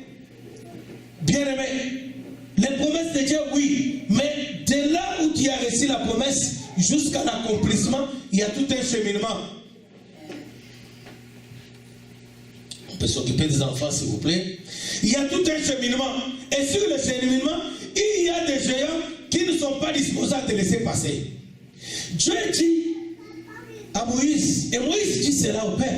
Bien aimé, les promesses de Dieu, oui, mais de là où tu as reçu la promesse jusqu'à l'accomplissement, il y a tout un cheminement. On peut s'occuper des enfants, s'il vous plaît. Il y a tout un cheminement. Et sur le cheminement, il y a des géants qui ne sont pas disposés à te laisser passer. Dieu dit à Moïse, et Moïse dit cela au peuple.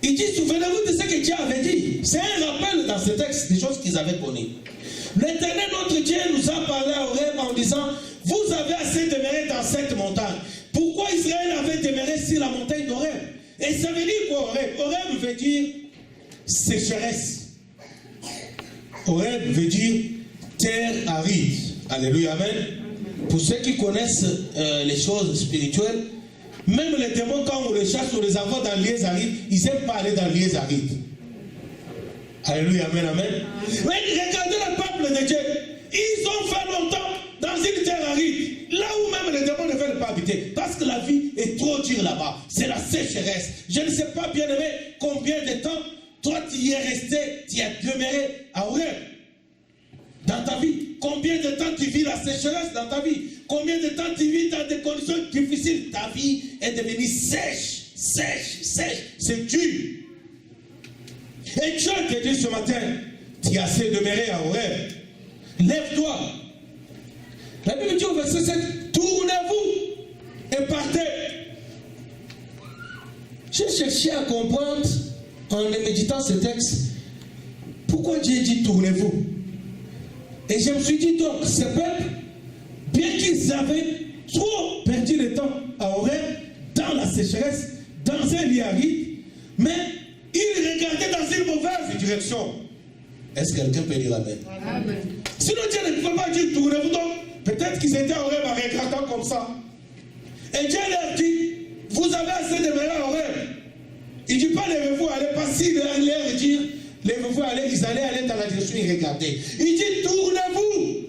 Il dit, souvenez-vous de ce que Dieu avait dit. C'est un rappel dans ce texte des choses qu'ils avaient connues. L'Éternel, notre Dieu, nous a parlé à Horeb en disant, vous avez assez demeuré dans cette montagne. Pourquoi Israël avait demeuré sur la montagne d'Horeb? Et ça veut dire quoi, Horeb? Horeb veut dire sécheresse. Horeb veut dire terre aride. Alléluia, amen. Pour ceux qui connaissent les choses spirituelles, même les démons, quand on les chasse, on les envoie dans les lieux arides, ils n'aiment pas aller dans les lieux arides. Alléluia, amen, amen. Mais regardez le peuple de Dieu. Ils ont fait longtemps dans une terre aride, là où même les démons ne veulent pas habiter, parce que la vie est trop dure là-bas. C'est la sécheresse. Je ne sais pas, bien aimé, combien de temps toi tu y es resté, tu as demeuré à Horeb dans ta vie. Combien de temps tu vis la sécheresse dans ta vie? Combien de temps tu vis dans des conditions difficiles? Ta vie est devenue sèche, sèche, sèche. C'est dur. Et Dieu te dit ce matin, tu as assez demeuré à Horeb. Lève-toi. La Bible dit au verset 7, tournez-vous et partez. J'ai cherché à comprendre, en méditant ce texte, pourquoi Dieu dit tournez-vous. Et je me suis dit donc, ce peuple, bien qu'ils avaient trop perdu le temps à Horeb, dans la sécheresse, dans un lieu aride, mais ils regardaient dans une mauvaise direction. Est-ce que quelqu'un peut dire amen? Amen. Sinon Dieu ne pouvait pas dire tournez-vous donc. Peut-être qu'ils étaient à Horeb en regardant comme ça. Et Dieu leur dit, vous avez assez de à Horeb. Il ne dit pas lèvez-vous, allez pas si leur dire lèvez-vous, allez, ils allaient aller dans la direction, ils regardaient. Il dit tournez-vous.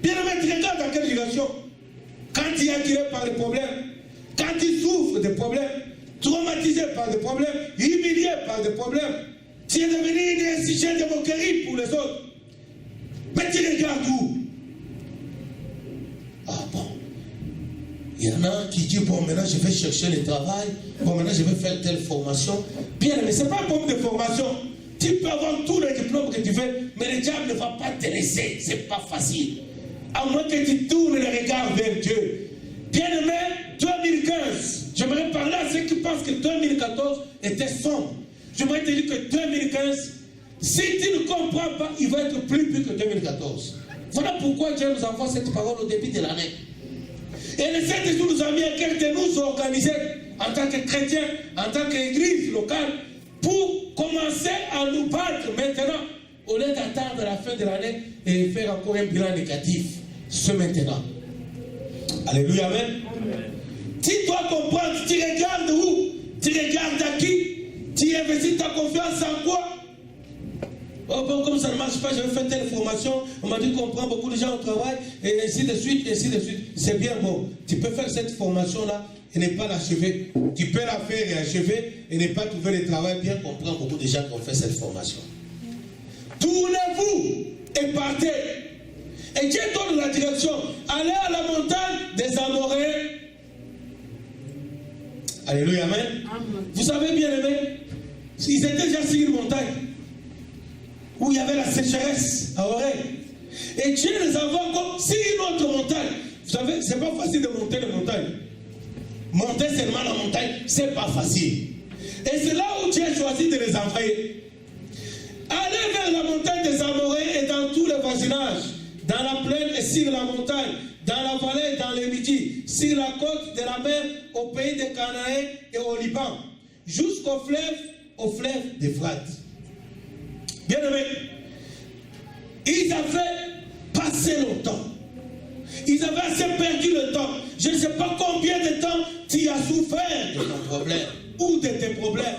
Bien aimé, regarde dans quelle direction. Quand il est attiré par les problèmes, quand il souffre des problèmes, traumatisé par des problèmes, humilié par des problèmes, tu es devenu un sujet de moquerie pour les autres. Mais tu regardes où? Ah bon. Il y en a qui disent, bon, maintenant je vais chercher le travail, bon, maintenant je vais faire telle formation. Bien, mais ce n'est pas un problème de formation. Tu peux avoir tous les diplômes que tu veux, mais le diable ne va pas te laisser. Ce n'est pas facile. À moins que tu tournes le regard vers Dieu. Bien aimé, 2015, j'aimerais parler à ceux qui pensent que 2014 était sombre. J'aimerais te dire que 2015, si tu ne comprends pas, il va être plus pur que 2014. Voilà pourquoi Dieu nous envoie cette parole au début de l'année. Et le Saint-Esprit nous a mis à cœur de nous organiser en tant que chrétiens, en tant qu'église locale, pour commencer à nous battre maintenant, au lieu d'attendre la fin de l'année et faire encore un bilan négatif. Ce maintenant. Alléluia, amen. Si toi comprends, tu regardes où? Tu regardes à qui? Tu investis ta confiance en quoi? Oh bon, comme ça ne marche pas, je vais faire telle formation, on m'a dit qu'on prend beaucoup de gens au travail, et ainsi de suite, ainsi de suite. C'est bien bon. Tu peux faire cette formation-là et ne pas l'achever. Tu peux la faire et achever et ne pas trouver le travail, bien qu'on prend beaucoup de gens qui ont fait cette formation. Tournez-vous et partez. Et Dieu donne la direction. Allez à la montagne des Amoréens. Alléluia, amen. Amen. Vous savez bien aimé, ils étaient déjà sur une montagne où il y avait la sécheresse à Horeb. Et Dieu les envoie encore sur une autre montagne. Vous savez, c'est pas facile de monter les montagnes. Monter seulement la montagne, c'est pas facile. Et c'est là où Dieu a choisi de les envoyer. Allez vers la montagne des Amoréens et dans tout le voisinage, dans la plaine et sur la montagne, dans la vallée et dans les midis, sur la côte de la mer, au pays des Cananéens et au Liban, jusqu'au fleuve d'Euphrate. Bien aimé, ils avaient passé longtemps. Ils avaient assez perdu le temps. Je ne sais pas combien de temps tu as souffert de ton problème ou de tes problèmes.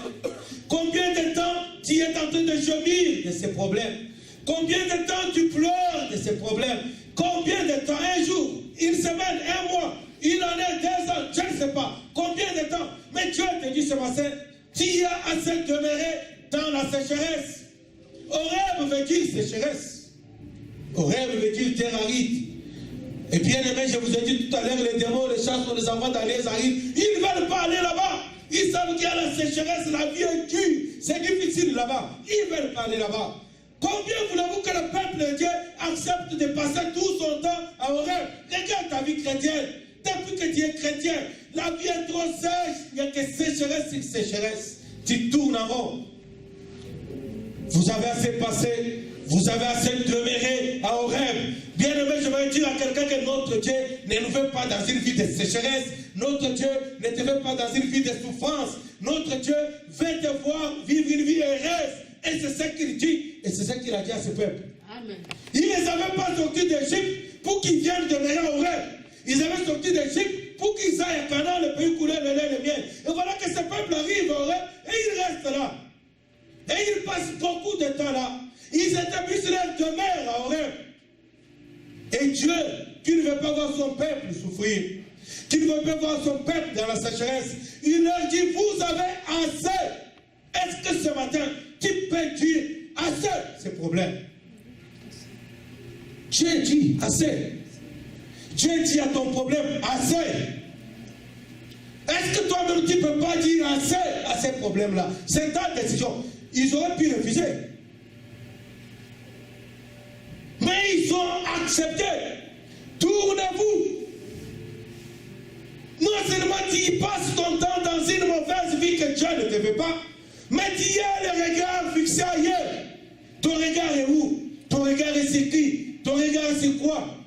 Combien de temps tu es en train de gémir de ces problèmes. Combien de temps tu pleures de ces problèmes. Combien de temps, un jour, une semaine, un mois, une année, 2 ans, je ne sais pas. Combien de temps. Mais Dieu te dit ce matin, tu as assez demeuré dans la sécheresse. Horeb veut dire sécheresse. Horeb veut dire terre aride. Et bien aimé, je vous ai dit tout à l'heure, les démons, les chasses, on les envoie dans les arides. Ils ne veulent pas aller là-bas. Ils savent qu'il y a la sécheresse, la vie est dure. C'est difficile là-bas. Ils ne veulent pas aller là-bas. Combien voulez-vous que le peuple de Dieu accepte de passer tout son temps à Horeb? Regarde ta vie chrétienne. Depuis que tu es chrétien, la vie est trop sèche. Il n'y a que sécheresse sur sécheresse. Tu tournes en rond. Vous avez assez passé. Vous avez assez demeuré à Horeb. Bien aimé, je vais dire à quelqu'un que notre Dieu ne nous fait pas dans une vie de sécheresse. Notre Dieu ne te fait pas dans une vie de souffrance. Notre Dieu veut te voir vivre une vie heureuse. Et c'est ce qu'il dit. Et c'est ce qu'il a dit à ce peuple. Amen. Il ne les avait pas sortis d'Égypte pour qu'ils viennent demeurer à Horeb. Ils avaient sorti d'Égypte pour qu'ils aillent à Canaan, le pays coulé le lait et le miel. Et voilà que ce peuple arrive à Horeb et il reste là. Et il passe beaucoup de temps là. Ils étaient mis sur leur demeure à Horeb. Et Dieu, qui ne veut pas voir son peuple souffrir, qui ne veut pas voir son peuple dans la sécheresse, il leur dit, vous avez assez. Est-ce que ce matin, tu peux dire assez ces problèmes? Dieu dit assez. Dieu dit à ton problème assez. Est-ce que toi-même tu ne peux pas dire assez à ces problèmes-là? C'est ta décision. Ils auraient pu refuser. Mais ils ont accepté. Tournez-vous. Non seulement tu y passes ton temps dans une mauvaise vie que Dieu ne te veut pas, mais tu as le regard fixé ailleurs. Ton regard est où? Ton regard est sur qui? Ton regard est sur quoi?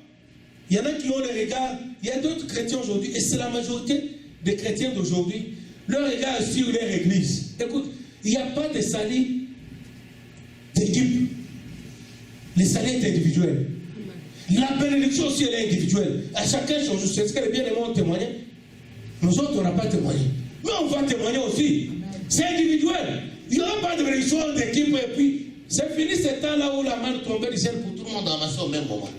Il y en a qui ont le regard. Il y a d'autres chrétiens aujourd'hui, et c'est la majorité des chrétiens d'aujourd'hui. Leur regard est sur leur église. Écoute, il n'y a pas de salut d'équipe. Les saluts est individuel. La bénédiction aussi elle est individuelle. À chacun son jour. C'est ce que les bien-aimés ont témoigné. Nous autres, on n'a pas témoigné. Mais on va témoigner aussi. C'est individuel. Il n'y aura pas de bénédiction d'équipe et puis c'est fini ce temps-là où la main tombait du ciel pour tout le monde avancer au même moment.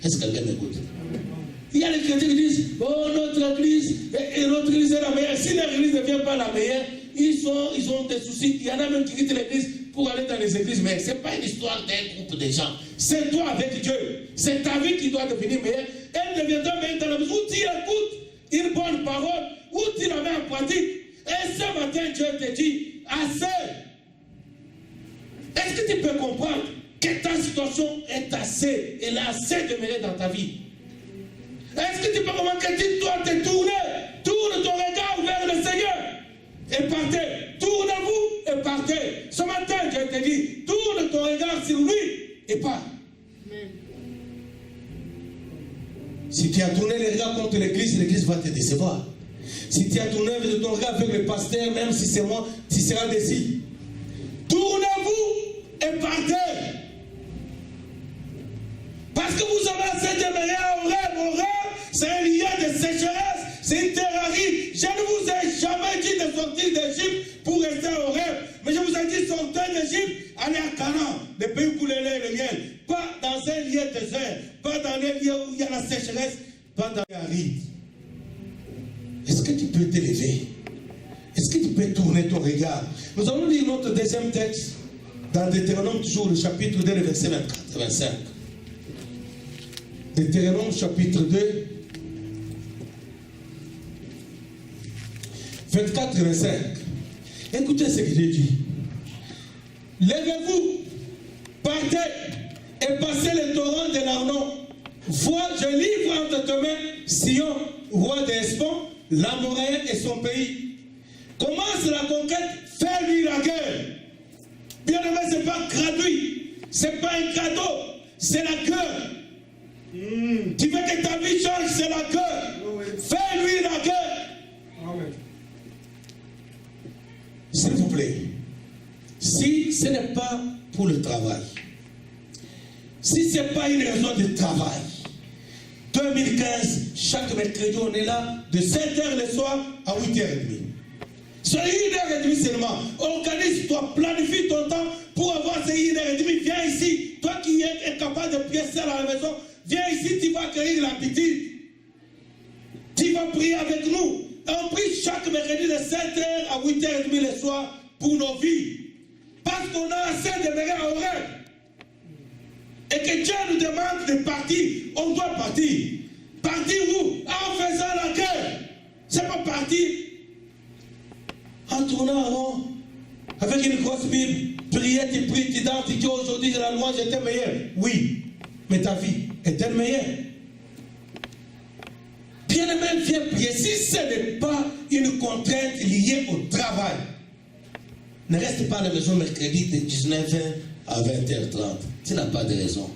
Est-ce que quelqu'un m'écoute? Il y a les chrétiens qui disent, oh notre église, et notre église est la meilleure. Si l'église ne devient pas la meilleure, ils ont des soucis. Il y en a même qui quittent l'église pour aller dans les églises. Mais ce n'est pas une histoire d'un groupe de gens. C'est toi avec Dieu. C'est ta vie qui doit devenir meilleure. Elle deviendra meilleure dans la mesure où tu écoutes une bonne parole, où tu la mets en pratique. Et ce matin, Dieu te dit, assez. Est-ce que tu peux comprendre que ta situation est assez, elle a assez demeuré dans ta vie? Est-ce que tu peux comprendre que tu dois te tourner? Tourne ton regard vers le Seigneur et partez. Tournez-vous et partez. Ce matin, Dieu te dit, tourne ton regard sur lui et pars. Amen. Si tu as tourné le regard contre l'église, l'église va te décevoir. Si tu as tourné ton regard vers le pasteur, même si c'est moi, tu seras déçu. Tournez-vous et partez. Parce que vous avez assez demeurer à Horeb. Horeb, c'est un lieu de sécheresse, c'est une terre aride. Je ne vous ai jamais dit de sortir d'Égypte pour rester à Horeb. Mais je vous ai dit sortir d'Égypte, aller à Canaan, le pays où le lait et le miel. Pas dans un lieu désert, pas dans un lieu où il y a la sécheresse, pas dans un aride. Est-ce que tu peux t'élever? Est-ce que tu peux tourner ton regard? Nous allons lire notre deuxième texte dans Deutéronome, toujours le chapitre 2, le verset 24-25. Deutéronome, chapitre 2, 24-25. Écoutez ce que j'ai dit. Lèvez-vous, partez et passez le torrent de l'Arnon. Vois, je livre entre tes mains Sion, roi d'Hesbon, l'Amoréen et son pays. Commence la conquête, fais-lui la guerre. Bien aimé, ce n'est pas gratuit, ce n'est pas un cadeau, c'est la guerre. Tu veux que ta vie change, c'est la guerre. Fais-lui la guerre. Amen. S'il vous plaît, si ce n'est pas pour le travail. Si ce n'est pas une raison de travail, 2015, chaque mercredi, on est là de 7h le soir à 8h30. C'est 1h30 seulement. Organise-toi, planifie ton temps pour avoir ces 1h30. Viens ici. Toi qui es incapable de prier seul à la maison, viens ici, tu vas accueillir l'habitude. Tu vas prier avec nous. Et on prie chaque mercredi de 7h à 8h30 le soir pour nos vies. Parce qu'on a assez de mérite à horaire. Et que Dieu nous demande de partir. On doit partir. Partir où? En faisant la guerre. C'est pas partir en tournant avant avec une grosse Bible. Prier, tu pries, tu danses, tu dis aujourd'hui la louange était meilleure. Oui, mais ta vie est-elle meilleure? Bien aimé, viens prier. Si ce n'est pas une contrainte liée au travail, ne reste pas à la maison mercredi de 19h à 20h30. Tu n'as pas de raison.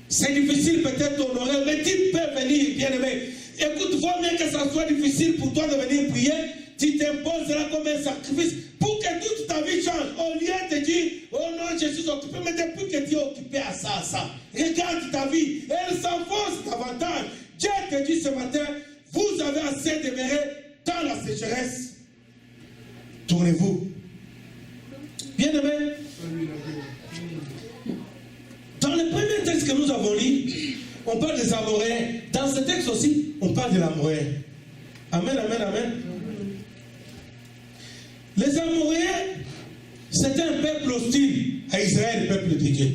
C'est difficile peut-être ton horaire, mais tu peux venir, bien aimé. Écoute, vaut mieux que ça soit difficile pour toi de venir prier. Tu t'imposes là comme un sacrifice pour que toute ta vie change. Au lieu de dire, oh non, je suis occupé, mais depuis que tu es occupé à ça, regarde ta vie, elle s'enfonce davantage. Dieu te dit ce matin, vous avez assez de mérite dans la sécheresse. Tournez-vous. Bien aimé. Dans le premier texte que nous avons lu, on parle des Amoréens. Dans ce texte aussi, on parle de l'Amoréen. Amen, amen, amen. Les Amoréens, c'était un peuple hostile à Israël, le peuple de Dieu.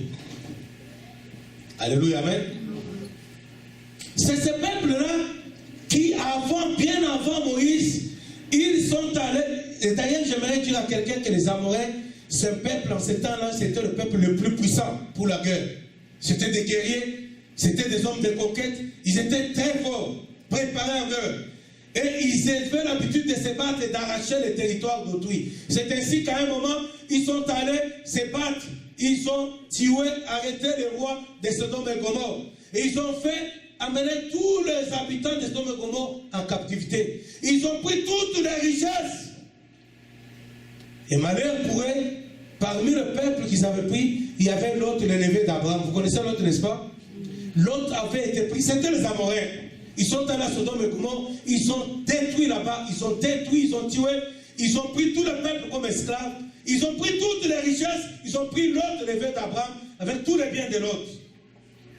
Alléluia, amen. C'est ce peuple-là qui, bien avant Moïse, ils sont allés. Et d'ailleurs, j'aimerais dire à quelqu'un que les Amoréens, ce peuple, en ce temps-là, c'était le peuple le plus puissant pour la guerre. C'était des guerriers, c'était des hommes de conquête. Ils étaient très forts, préparés en guerre. Et ils avaient l'habitude de se battre et d'arracher les territoires d'autrui. C'est ainsi qu'à un moment, ils sont allés se battre. Ils ont tué, arrêté les rois de Sodome et Gomorrhe. Et ils ont fait amener tous les habitants de Sodome et Gomorrhe en captivité. Ils ont pris toutes les richesses. Et malheur pour eux, parmi le peuple qu'ils avaient pris, il y avait l'autre, le neveu d'Abraham. Vous connaissez l'autre, n'est-ce pas? L'autre avait été pris, c'était les Amoréens. Ils sont allés à Sodome et Gomorrhe, ils ont détruit là-bas, ils ont détruit, ils ont tué, ils ont pris tout le peuple comme esclaves, ils ont pris toutes les richesses, ils ont pris l'autre, le neveu d'Abraham, avec tous les biens de l'autre.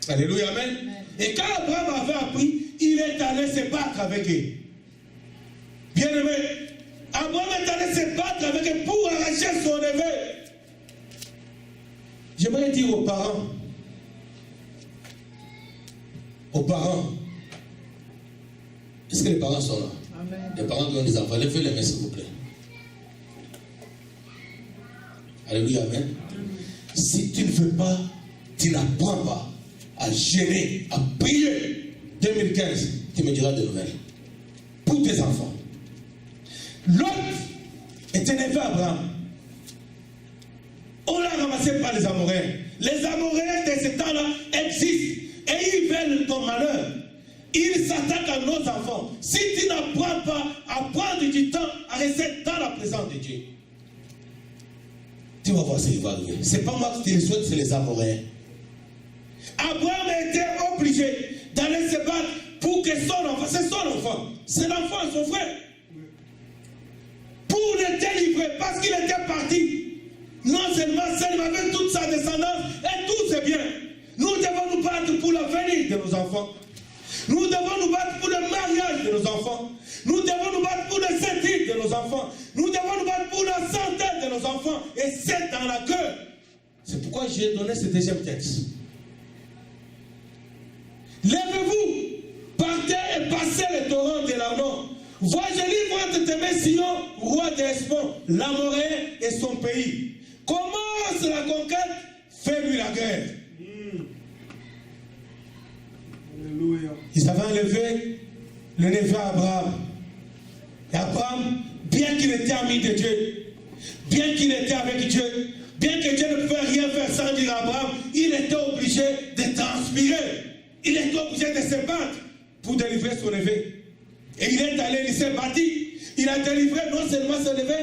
Alléluia, amen. Et quand Abraham avait appris, il est allé se battre avec eux. Bien aimé, Abraham est allé se battre avec eux pour arracher son neveu. J'aimerais dire aux parents, est-ce que les parents sont là? Amen. Les parents qui ont des enfants, levez les mains s'il vous plaît. Alléluia, amen. Amen. Si tu ne veux pas, tu n'apprends pas à gérer, à prier. 2015, tu me diras des nouvelles. Pour tes enfants. L'autre était neveu Abraham. On l'a ramassé par les Amoréens. Les Amoréens de ce temps-là existent. Et ils veulent ton malheur. Ils s'attaquent à nos enfants. Si tu n'apprends pas à prendre du temps à rester dans la présence de Dieu, tu vas voir ce qui va arriver. Ce n'est pas moi qui te le souhaite, c'est les Amoréens. Abraham était obligé d'aller se battre pour que son enfant, c'est son enfant, c'est l'enfant, son frère, pour le délivrer, parce qu'il était parti. Non seulement seul, mais avec toute sa descendance et tous ses biens. Nous devons nous battre pour l'avenir de nos enfants. Nous devons nous battre pour le mariage de nos enfants. Nous devons nous battre pour les études de nos enfants. Nous devons nous battre pour la santé de nos enfants. Et c'est dans la cœur. C'est pourquoi j'ai donné ce deuxième texte. Lèvez-vous, partez et passez le torrent de l'Arnon. Vois, je livre entre tes mains Sion, roi d'Hesbon, l'Amoréen et son pays. Commence la conquête, fais-lui la guerre. Alléluia. Ils avaient enlevé le neveu Abraham. Et Abraham, bien qu'il était ami de Dieu, bien qu'il était avec Dieu, bien que Dieu ne pouvait rien faire sans dire à Abraham, il était obligé de transpirer. Il était obligé de se battre pour délivrer son neveu. Et il est allé, il s'est battu. Il a délivré non seulement son neveu,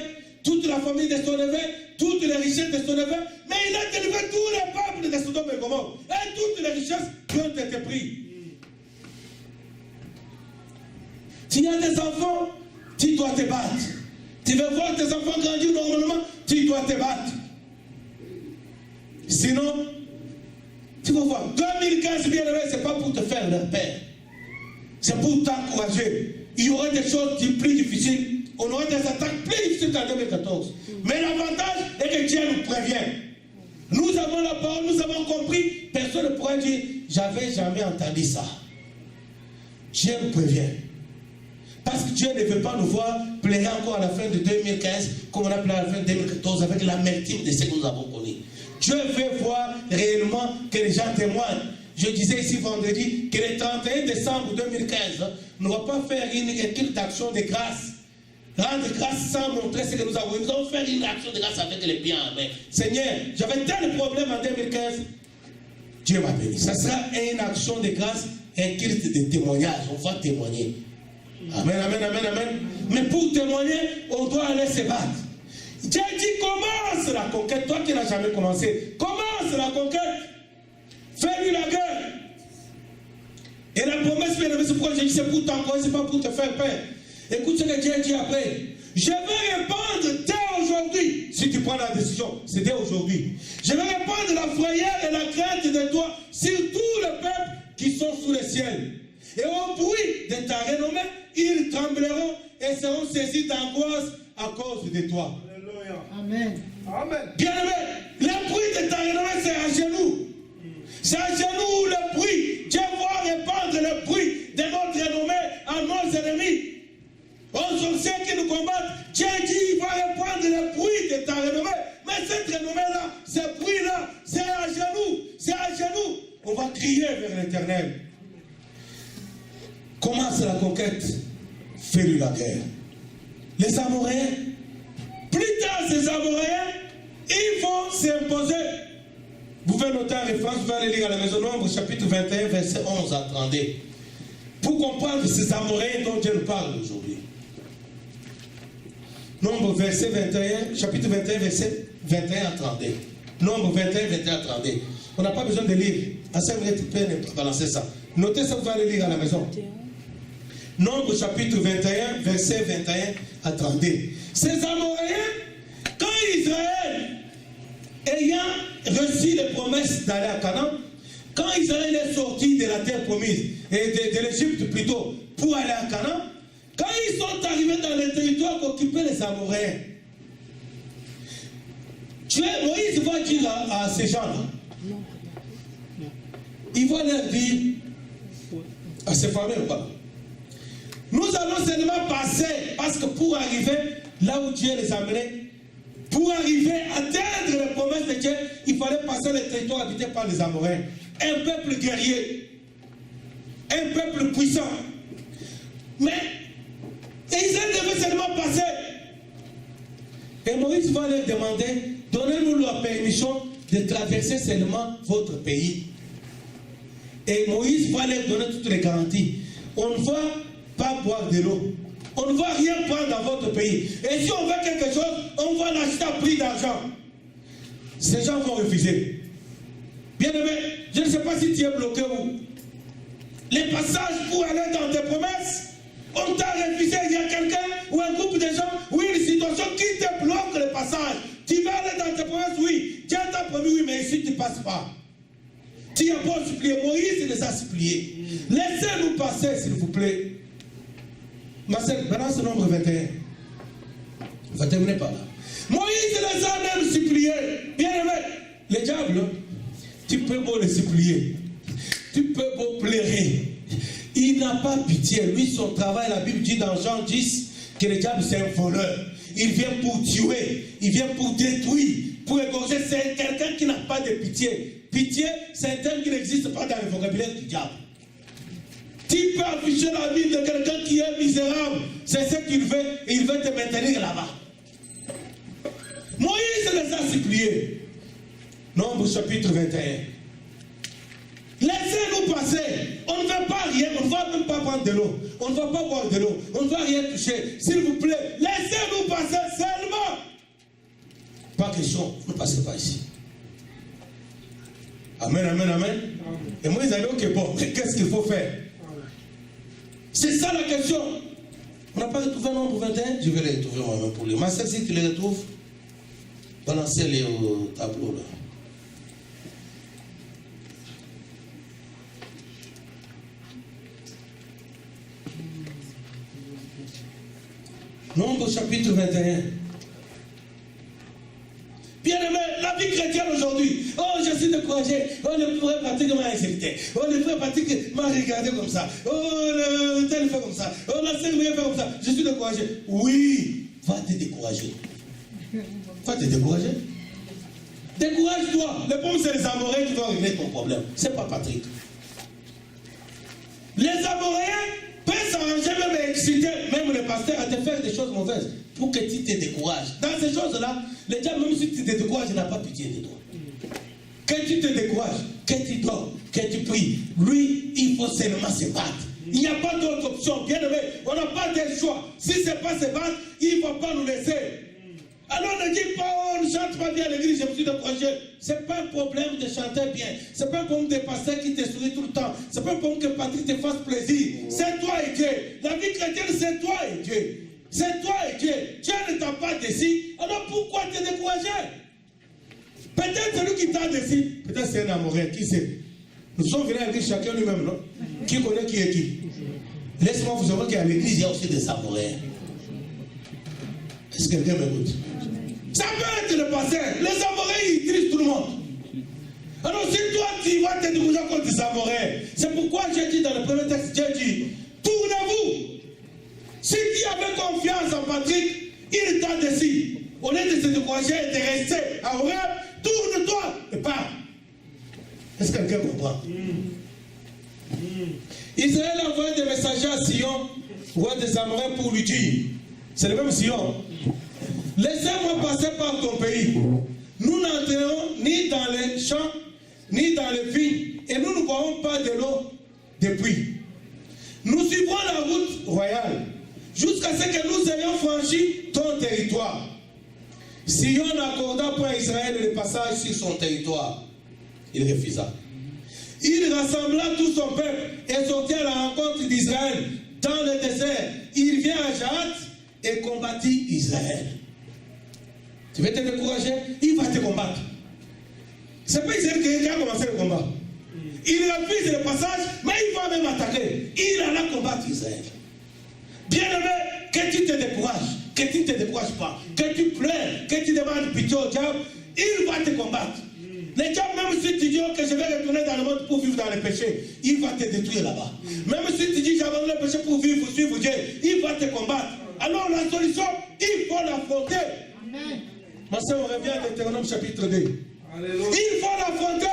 toute la famille de son neveu, toutes les richesses de son neveu, mais il a délivré tous les peuples de Sodome et Gomorrhe. Et toutes les richesses qui ont été prises. Tu as des enfants, tu dois te battre. Tu veux voir tes enfants grandir normalement, tu dois te battre. Sinon, tu vas voir, 2015, bien aimé, ce n'est pas pour te faire leur père. C'est pour t'encourager. Il y aura des choses plus difficiles. On aura des attaques plus difficiles qu'en 2014. Mais l'avantage est que Dieu nous prévient. Nous avons la parole, nous avons compris. Personne ne pourra dire, j'avais jamais entendu ça. Dieu nous prévient. Parce que Dieu ne veut pas nous voir pleurer encore à la fin de 2015, comme on a pleuré à la fin de 2014, avec l'amertume de ce que nous avons connu. Dieu veut voir réellement que les gens témoignent. Je disais ici vendredi que le 31 décembre 2015, on ne va pas faire une étude d'action de grâce. Rendre grâce sans montrer ce que nous avons. Nous allons faire une action de grâce avec les biens. Mais Seigneur, j'avais tel problème en 2015. Dieu m'a béni. Ça sera une action de grâce, un culte de témoignage. On va témoigner. Amen, amen, amen, amen. Mais pour témoigner, on doit aller se battre. Dieu dit commence la conquête. Toi qui n'as jamais commencé, commence la conquête. Fais-lui la guerre. Et la promesse, c'est pourquoi j'ai dit c'est pour t'encourager, c'est pas pour te faire peur. Écoute ce que Dieu dit après. Je vais répandre dès aujourd'hui, si tu prends la décision, c'est dès aujourd'hui. Je vais répandre la frayeur et la crainte de toi sur tous les peuples qui sont sous le ciel. Et au bruit de ta renommée, ils trembleront et seront saisis d'angoisse à cause de toi. Alléluia. Amen. Amen. Bien-aimé, le bruit de ta renommée, c'est à genoux. C'est à genoux le bruit. Dieu va répandre le bruit de notre renommée à nos ennemis. Aux sorciers qui nous combattent, Dieu dit il va répandre le bruit de ta renommée. Mais cette renommée-là, ce bruit-là, c'est à genoux. C'est à genoux. On va crier vers l'Éternel. Commence la conquête. Fais-lui la guerre. Les Amoréens, plus tard ces Amoréens, ils vont s'imposer. Vous pouvez noter en référence, vous allez lire à la maison Nombre, chapitre 21, verset 11 à 32. Pour comprendre ces Amoréens dont Dieu nous parle aujourd'hui. Nombre verset 21, chapitre 21, verset 21 à 32. Nombre 21, 21 à 32. On n'a pas besoin de lire. À 5 minutes, tu peux balancer ça. Notez ça, vous allez lire à la maison. Nombre chapitre 21, verset 21 à 32. Ces Amoréens, quand Israël, ayant reçu les promesses d'aller à Canaan, quand Israël est sorti de la terre promise, et de l'Égypte plutôt, pour aller à Canaan, quand ils sont arrivés dans le territoire qu'occupaient les Amoréens, Moïse va dire à ces gens-là, il va leur dire, à ces familles, nous allons seulement passer, parce que pour arriver là où Dieu les a amenés, pour arriver à atteindre les promesses de Dieu, il fallait passer le territoire habité par les Amoréens. Un peuple guerrier, un peuple puissant. Mais Israël devait seulement passer. Et Moïse va leur demander, donnez-nous la permission de traverser seulement votre pays. Et Moïse va leur donner toutes les garanties. On ne va pas boire de l'eau. On ne va rien prendre dans votre pays. Et si on veut quelque chose, on va l'acheter à prix d'argent. Ces gens vont refuser. Bien aimé, je ne sais pas si tu es bloqué où. Les passages pour aller dans tes promesses, on t'a refusé. Il y a quelqu'un ou un groupe de gens ou une situation qui te bloque le passage. Tu vas aller dans tes promesses, oui. Dieu t'a promis, oui, mais ici tu ne passes pas. Tu as beau supplier. Moïse les a suppliés. Laissez-nous passer, s'il vous plaît. Ma sœur, balance Nombre 21. On va terminer par là. Moïse les a même suppliés. Bien aimé, le diable, tu peux beau le supplier. Tu peux beau pleurer. Il n'a pas pitié. Lui, son travail, la Bible dit dans Jean 10 que le diable c'est un voleur. Il vient pour tuer. Il vient pour détruire. Pour égorger. C'est quelqu'un qui n'a pas de pitié. Pitié, c'est un terme qui n'existe pas dans le vocabulaire du diable. Tu peux afficher la vie de quelqu'un qui est misérable. C'est ce qu'il veut. Il veut te maintenir là-bas. Moïse les a suppliés. Nombre chapitre 21. Laissez-nous passer. On ne veut pas rien. On ne va même pas prendre de l'eau. On ne va pas boire de l'eau. On ne va rien toucher. S'il vous plaît, laissez-nous passer seulement. Pas question, vous ne passerez pas ici. Amen, amen, amen. Et moi, ils allaient, ok, bon, qu'est-ce qu'il faut faire? C'est ça la question. On n'a pas retrouvé un nombre 21? Je vais les retrouver moi-même pour les. Marcel, si tu les retrouves, balancez-les au tableau là. Nombre chapitre 21. Bien aimé, la vie chrétienne aujourd'hui. Oh, je suis découragé. Oh, le frère pratique m'a insulté. Oh, le frère pratique m'a regardé comme ça. Oh, le tel fait comme ça. Oh, la sœur fait comme ça. Je suis découragé. Oui, va te décourager. Va te décourager. Décourage-toi. Les pommes, c'est les Amoréens qui vont régler ton problème. C'est pas Patrick. Les Amoréens peuvent s'arranger, même exciter, même les pasteurs à te faire des choses mauvaises pour que tu te décourages. Dans ces choses-là, les gens, même si tu te décourages, il n'a pas pitié de toi. Que tu te décourages, que tu dors, que tu pries, lui, il faut seulement se battre. Il n'y a pas d'autre option. Bien aimé, on n'a pas de choix. Si ce n'est pas se battre, il ne faut pas nous laisser. Alors ne dis pas, oh, on ne chante pas bien à l'église, je me suis découragé. Ce n'est pas un problème de chanter bien. Ce n'est pas un problème de pasteur qui te sourit tout le temps. Ce n'est pas un problème que Patrick te fasse plaisir. C'est toi et Dieu. La vie chrétienne, c'est toi et Dieu. C'est toi et Dieu. Dieu ne t'a pas décidé. Alors pourquoi te décourager? Peut-être celui qui t'a décidé, peut-être c'est un amoureux, qui sait? Nous sommes venus à l'église chacun lui-même, non? Qui connaît qui est qui? Laisse-moi vous savoir qu'à l'église, il y a aussi des amoureux. Est-ce que quelqu'un m'écoute? Ça peut être le pasteur. Les amoureux, ils utilisent tout le monde. Alors si toi, tu vas te diriger contre des amoureux, c'est pourquoi j'ai dit dans le premier texte, j'ai dit, tournez-vous. Si tu avais confiance en Patrick, il t'a décidé. Au lieu de se décourager et de rester à Horeb, tourne-toi et pars. Est-ce que quelqu'un comprend? Israël a envoyé des messagers à Sion, roi des Amoréens, pour lui dire, c'est le même Sion, laissez-moi passer par ton pays. Nous n'entrerons ni dans les champs, ni dans les vignes, et nous ne boirons pas de l'eau depuis. Nous suivrons la route royale, jusqu'à ce que nous ayons franchi ton territoire. Sion n'accorda point à Israël le passage sur son territoire. Il refusa. Il rassembla tout son peuple et sortit à la rencontre d'Israël dans le désert. Il vient à Jahat et combattit Israël. Tu veux te décourager? Il va te combattre. C'est pas Israël qui a commencé le combat. Il refuse le passage, mais il va même attaquer. Il alla combattre Israël. Bien aimé, que tu te décourages, que tu ne te décourages pas, que tu pleures, que tu demandes pitié au diable, il va te combattre. Les gens, même si tu dis que je vais retourner dans le monde pour vivre dans le péché, il va te détruire là-bas. Même si tu dis j'abandonne le péché pour vivre, suivre Dieu, il va te combattre. Alors la solution, il faut l'affronter. Amen. Ma soeur, on revient à Deutéronome chapitre 2. Alléluia. Il faut l'affronter.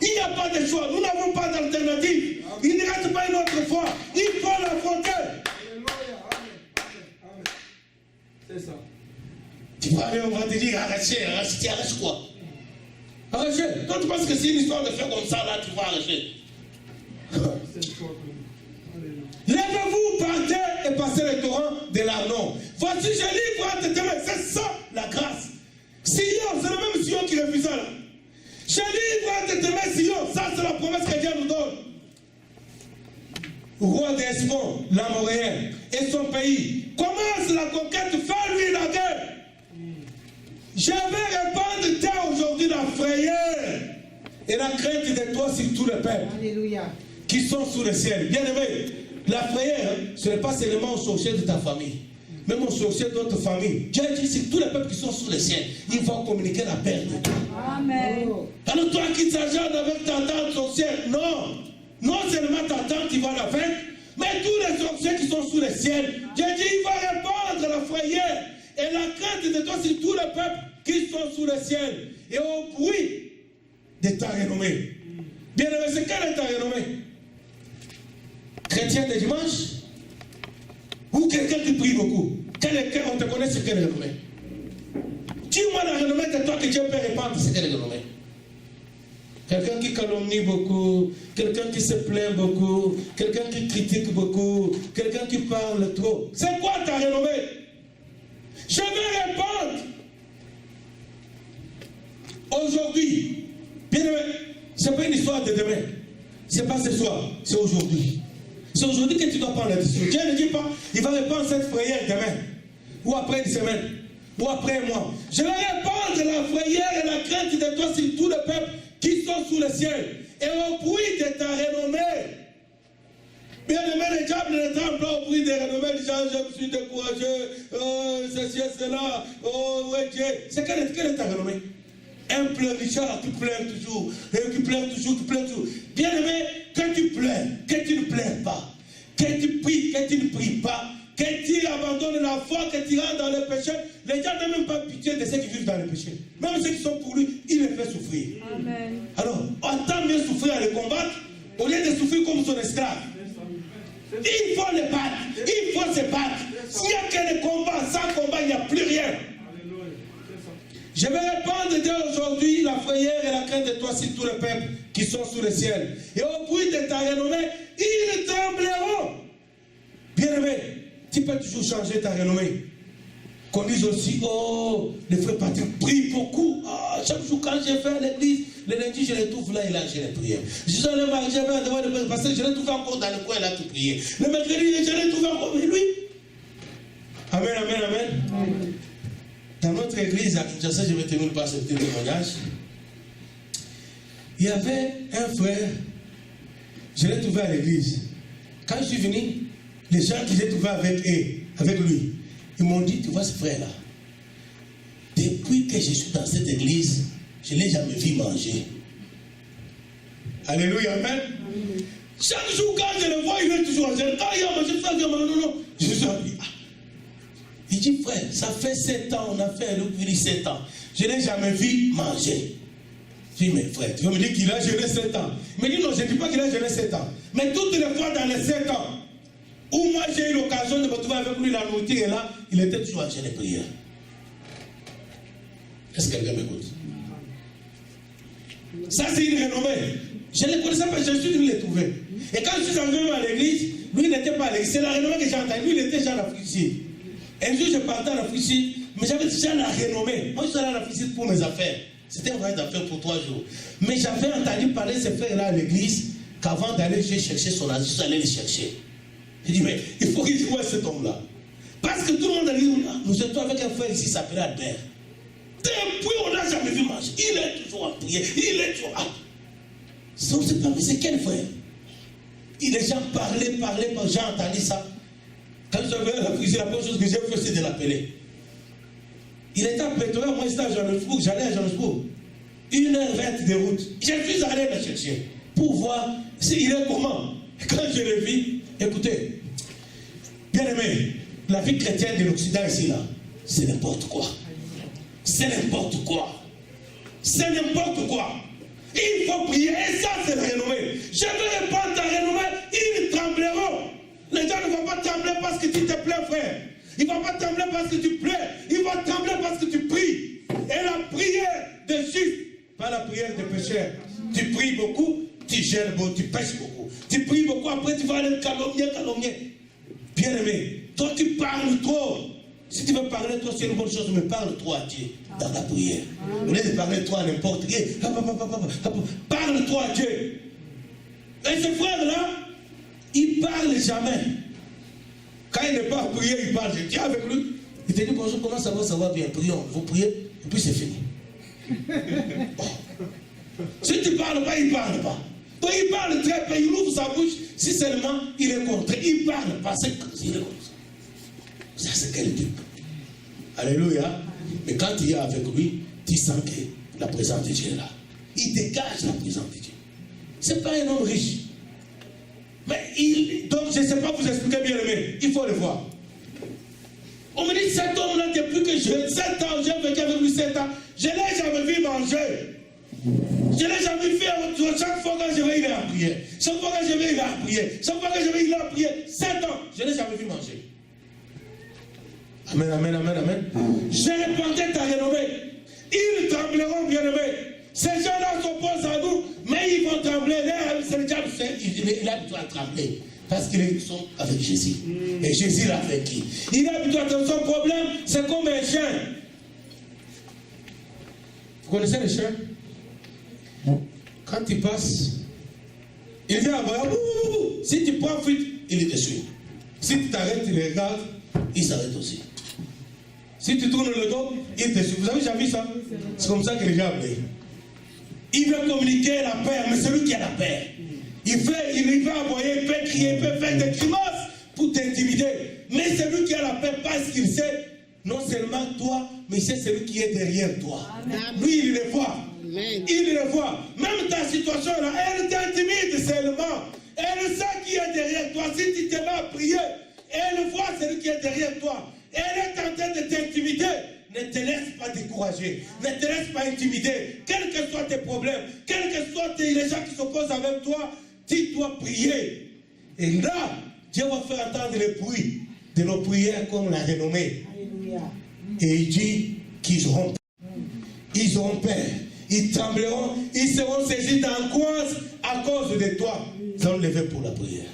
Il n'y a pas de choix. Nous n'avons pas d'alternative. Il ne reste pas une autre fois. Il faut l'affronter. Alléluia. Amen. C'est ça. Tu vas aller, on va te dire arracher, arracher, arrache quoi? Arracher. Toi, tu penses que c'est une histoire de faire comme ça, là, tu vas arracher. Lèvez-vous, partez et passez le torrent de l'Arnon. Voici, je livre entre tes mains. C'est ça, la grâce. Sion, c'est le même Sion qui refusait là. Je livre entre tes mains, Sion. Ça, c'est la promesse que Dieu nous donne. Roi d'Hesbon, l'Amoréen, et son pays. Commence la conquête, fais-lui la guerre. Je vais répandre terre aujourd'hui la frayeur et la crainte de toi sur tout le peuple. Alléluia. Qui sont sous le ciel. Bien aimé, la frayeur, ce n'est pas seulement au sorcier de ta famille, même au sorcier d'autres familles. Dieu dit c'est tous les peuples qui sont sous le ciel. Ils vont communiquer la paix de Dieu. Amen. Alors toi qui t'agendes avec ta tante sorcière, non. Non seulement ta tante qui va la faire, mais tous les sorciers qui sont sous le ciel. Dieu dit il va répandre la frayeur et la crainte de toi sur tous les peuples qui sont sous le ciel. Et au bruit de ta renommée. Bien aimé, c'est quelle est ta renommée? Chrétien de dimanche? Ou quelqu'un qui prie beaucoup? On te connaît sur quelle renommée? Dis-moi la renommée de toi que Dieu peut répandre, c'est quelle renommée? Quelqu'un qui calomnie beaucoup, quelqu'un qui se plaint beaucoup, quelqu'un qui critique beaucoup, quelqu'un qui parle trop. C'est quoi ta renommée? Je vais répandre Aujourd'hui, bien aimé, ce n'est pas une histoire de demain. Ce n'est pas ce soir, c'est aujourd'hui. C'est aujourd'hui que tu dois prendre la décision. Dieu ne dit pas, il va répandre cette frayeur demain, ou après une semaine, ou après un mois. Je vais répandre la frayeur et la crainte de toi sur tout le peuple qui sont sous le ciel. Et au bruit de ta renommée. Bien aimé, le diable ne tremble pas au bruit de renommée. Les gens, je me suis découragé, ceci et cela, oh ouais Dieu. C'est quelle est ta renommée? Un pleurnichard qui pleure toujours, qui pleure toujours, qui pleure toujours. Bien aimé, que tu pleures, que tu ne pleures pas, que tu pries, que tu ne pries pas, que tu abandonnes la foi, que tu rentres dans le péché. Les gens n'ont même pas pitié de ceux qui vivent dans le péché. Même ceux qui sont pour lui, il les fait souffrir. Amen. Alors, autant mieux souffrir à les combattre, au lieu de souffrir comme son esclave. Il faut les battre, il faut se battre. S'il n'y a que les combats, sans combat, il n'y a plus rien. Je vais répandre dès aujourd'hui la frayeur et la crainte de toi sur tout le peuple qui sont sous le ciel. Et au bruit de ta renommée, ils trembleront. Bien-aimé, tu peux toujours changer ta renommée. Qu'on dise aussi, oh, les frères Patrick prient beaucoup. Oh, chaque jour quand j'ai fait à l'église, le lundi je les trouve là et là, j'ai les prières. Je suis allé marcher devant le pasteur, je les trouve encore dans le coin là tout prier. Le mercredi, je les trouve encore, mais lui. Amen, amen, amen. Amen. Dans notre église à Kinshasa, je vais tenir par ce petit témoignage. Il y avait un frère, je l'ai trouvé à l'église. Quand je suis venu, les gens qui j'ai trouvé avec lui, ils m'ont dit, tu vois ce frère-là, depuis que je suis dans cette église, je ne l'ai jamais vu manger. Alléluia, amen. Chaque jour, quand je le vois, il est toujours en train de dire, ah, il a mangé ça, non. Je suis appris. Il dit, frère, ça fait 7 ans, on a fait un look 7 ans. Je ne l'ai jamais vu manger. Je dis, mais frère, tu veux me dire qu'il a jeûné 7 ans? Il me dit, non, je ne dis pas qu'il a jeûné 7 ans. Mais toutes les fois dans les 7 ans, où moi j'ai eu l'occasion de me trouver avec lui, la nourriture est là, il était toujours en train de prier. Est-ce que quelqu'un m'écoute? Ça, c'est une renommée. Je ne le connaissais pas, je suis venu le trouver. Et quand je suis arrivé à l'église, lui n'était pas à l'église. C'est la renommée que j'ai entendue. Lui, il était déjà à l'Afrique. Un jour, je partais à l'Afrique, mais j'avais déjà la renommée. Moi, je suis allé à l'Afrique pour mes affaires. C'était un voyage d'affaires pour 3 jours. Mais j'avais entendu parler de ces frères-là à l'église, qu'avant d'aller chercher son asile, je suis allé les chercher. Je dis, mais il faut qu'il voie cet homme-là. Parce que tout le monde a dit, nous étions avec un frère ici, il s'appelait Albert. Depuis, on n'a jamais vu manger. Il est toujours en prière. Il est toujours. Ah. C'est quel frère? Les gens parlaient, j'ai entendu ça. Quand je suis arrivé à la prison, la première chose que j'ai fait, c'est de l'appeler. Il était à Pretoria, moi j'étais à Johannesburg, j'allais à Johannesburg. 1h20 de route. Je suis allé le chercher pour voir s'il est comment. Quand je l'ai vu, écoutez, bien aimé, la vie chrétienne de l'Occident ici, là, c'est n'importe quoi. C'est n'importe quoi. C'est n'importe quoi. Il faut prier, et ça c'est la renommée. Je vais répandre ta renommée, ils trembleront. Les gens ne vont pas trembler parce que tu te plains, frère. Ils ne vont pas trembler parce que tu pleures. Ils vont trembler parce que tu pries. Et la prière de juste, pas la prière de pécheur. Tu pries beaucoup, tu gères beaucoup, tu pêches beaucoup. Tu pries beaucoup, après tu vas aller calomnier. Bien aimé, toi tu parles trop. Si tu veux parler trop, c'est une bonne chose, mais parle trop à Dieu dans la prière. Au lieu de parler trop à n'importe qui, parle trop à Dieu. Et ce frère-là, il ne parle jamais. Quand il n'est pas à prier, il parle. Je dis avec lui. Il te dit bonjour, comment ça va bien? Prions, vous priez, et puis c'est fini. Oh. Si tu ne parles pas, il ne parle pas. Donc il parle très peu, il ouvre sa bouche, si seulement il est contre. Il ne parle pas, c'est comme s'il est comme ça. Ça, c'est quel Dieu? Alléluia. Mais quand tu es avec lui, tu sens que la présence de Dieu est là. Il dégage la présence de Dieu. Ce n'est pas un homme riche. Mais donc je ne sais pas vous expliquer bien aimé, il faut le voir. On me dit cet homme-là, depuis que j'ai 7 ans, j'ai vécu avec lui 7 ans, je ne l'ai jamais vu manger. Je ne l'ai jamais vu faire. Chaque fois que je vais, il est en prière. Chaque fois que je vais, il est en prière. Chaque fois que je vais, il est en prière. 7 ans, je ne l'ai jamais vu manger. Amen, amen, amen, amen. J'ai répandu ta renommée. Ils trembleront, bien aimés. Ces gens-là s'opposent à nous, mais ils vont trembler. C'est le diable, il a habitué à trembler. Parce qu'ils sont avec Jésus. Et Jésus l'a vaincu. Il a habitué à trembler. Son problème, c'est comme un chien. Vous connaissez le chien? Quand tu passes, il vient avoir, si tu prends fuite, il te suit. Si tu t'arrêtes, il regarde, il s'arrête aussi. Si tu tournes le dos, il te suit. Vous avez déjà vu ça? C'est comme ça que les gens appellent. Il veut communiquer la peur, mais celui qui a la peur, il veut envoyer, il peut crier, il peut faire des grimaces pour t'intimider. Mais celui qui a la peur, parce qu'il sait, non seulement toi, mais c'est celui qui est derrière toi. Amen. Lui, il le voit. Amen. Il le voit. Même ta situation là, elle t'intimide seulement. Elle sait qui est derrière toi. Si tu te mets à prier, elle voit celui qui est derrière toi. Elle est en train de t'intimider. Ne te laisse pas décourager. Ne te laisse pas intimider. Quels que soient tes problèmes, quels que soient les gens qui s'opposent avec toi, tu dois prier. Et là, Dieu va faire entendre le bruit de nos prières comme l'a renommé. Alléluia. Et il dit qu'ils auront peur. Ils auront peur. Ils trembleront. Ils seront saisis d'angoisse à cause de toi. Ils ont levé pour la prière.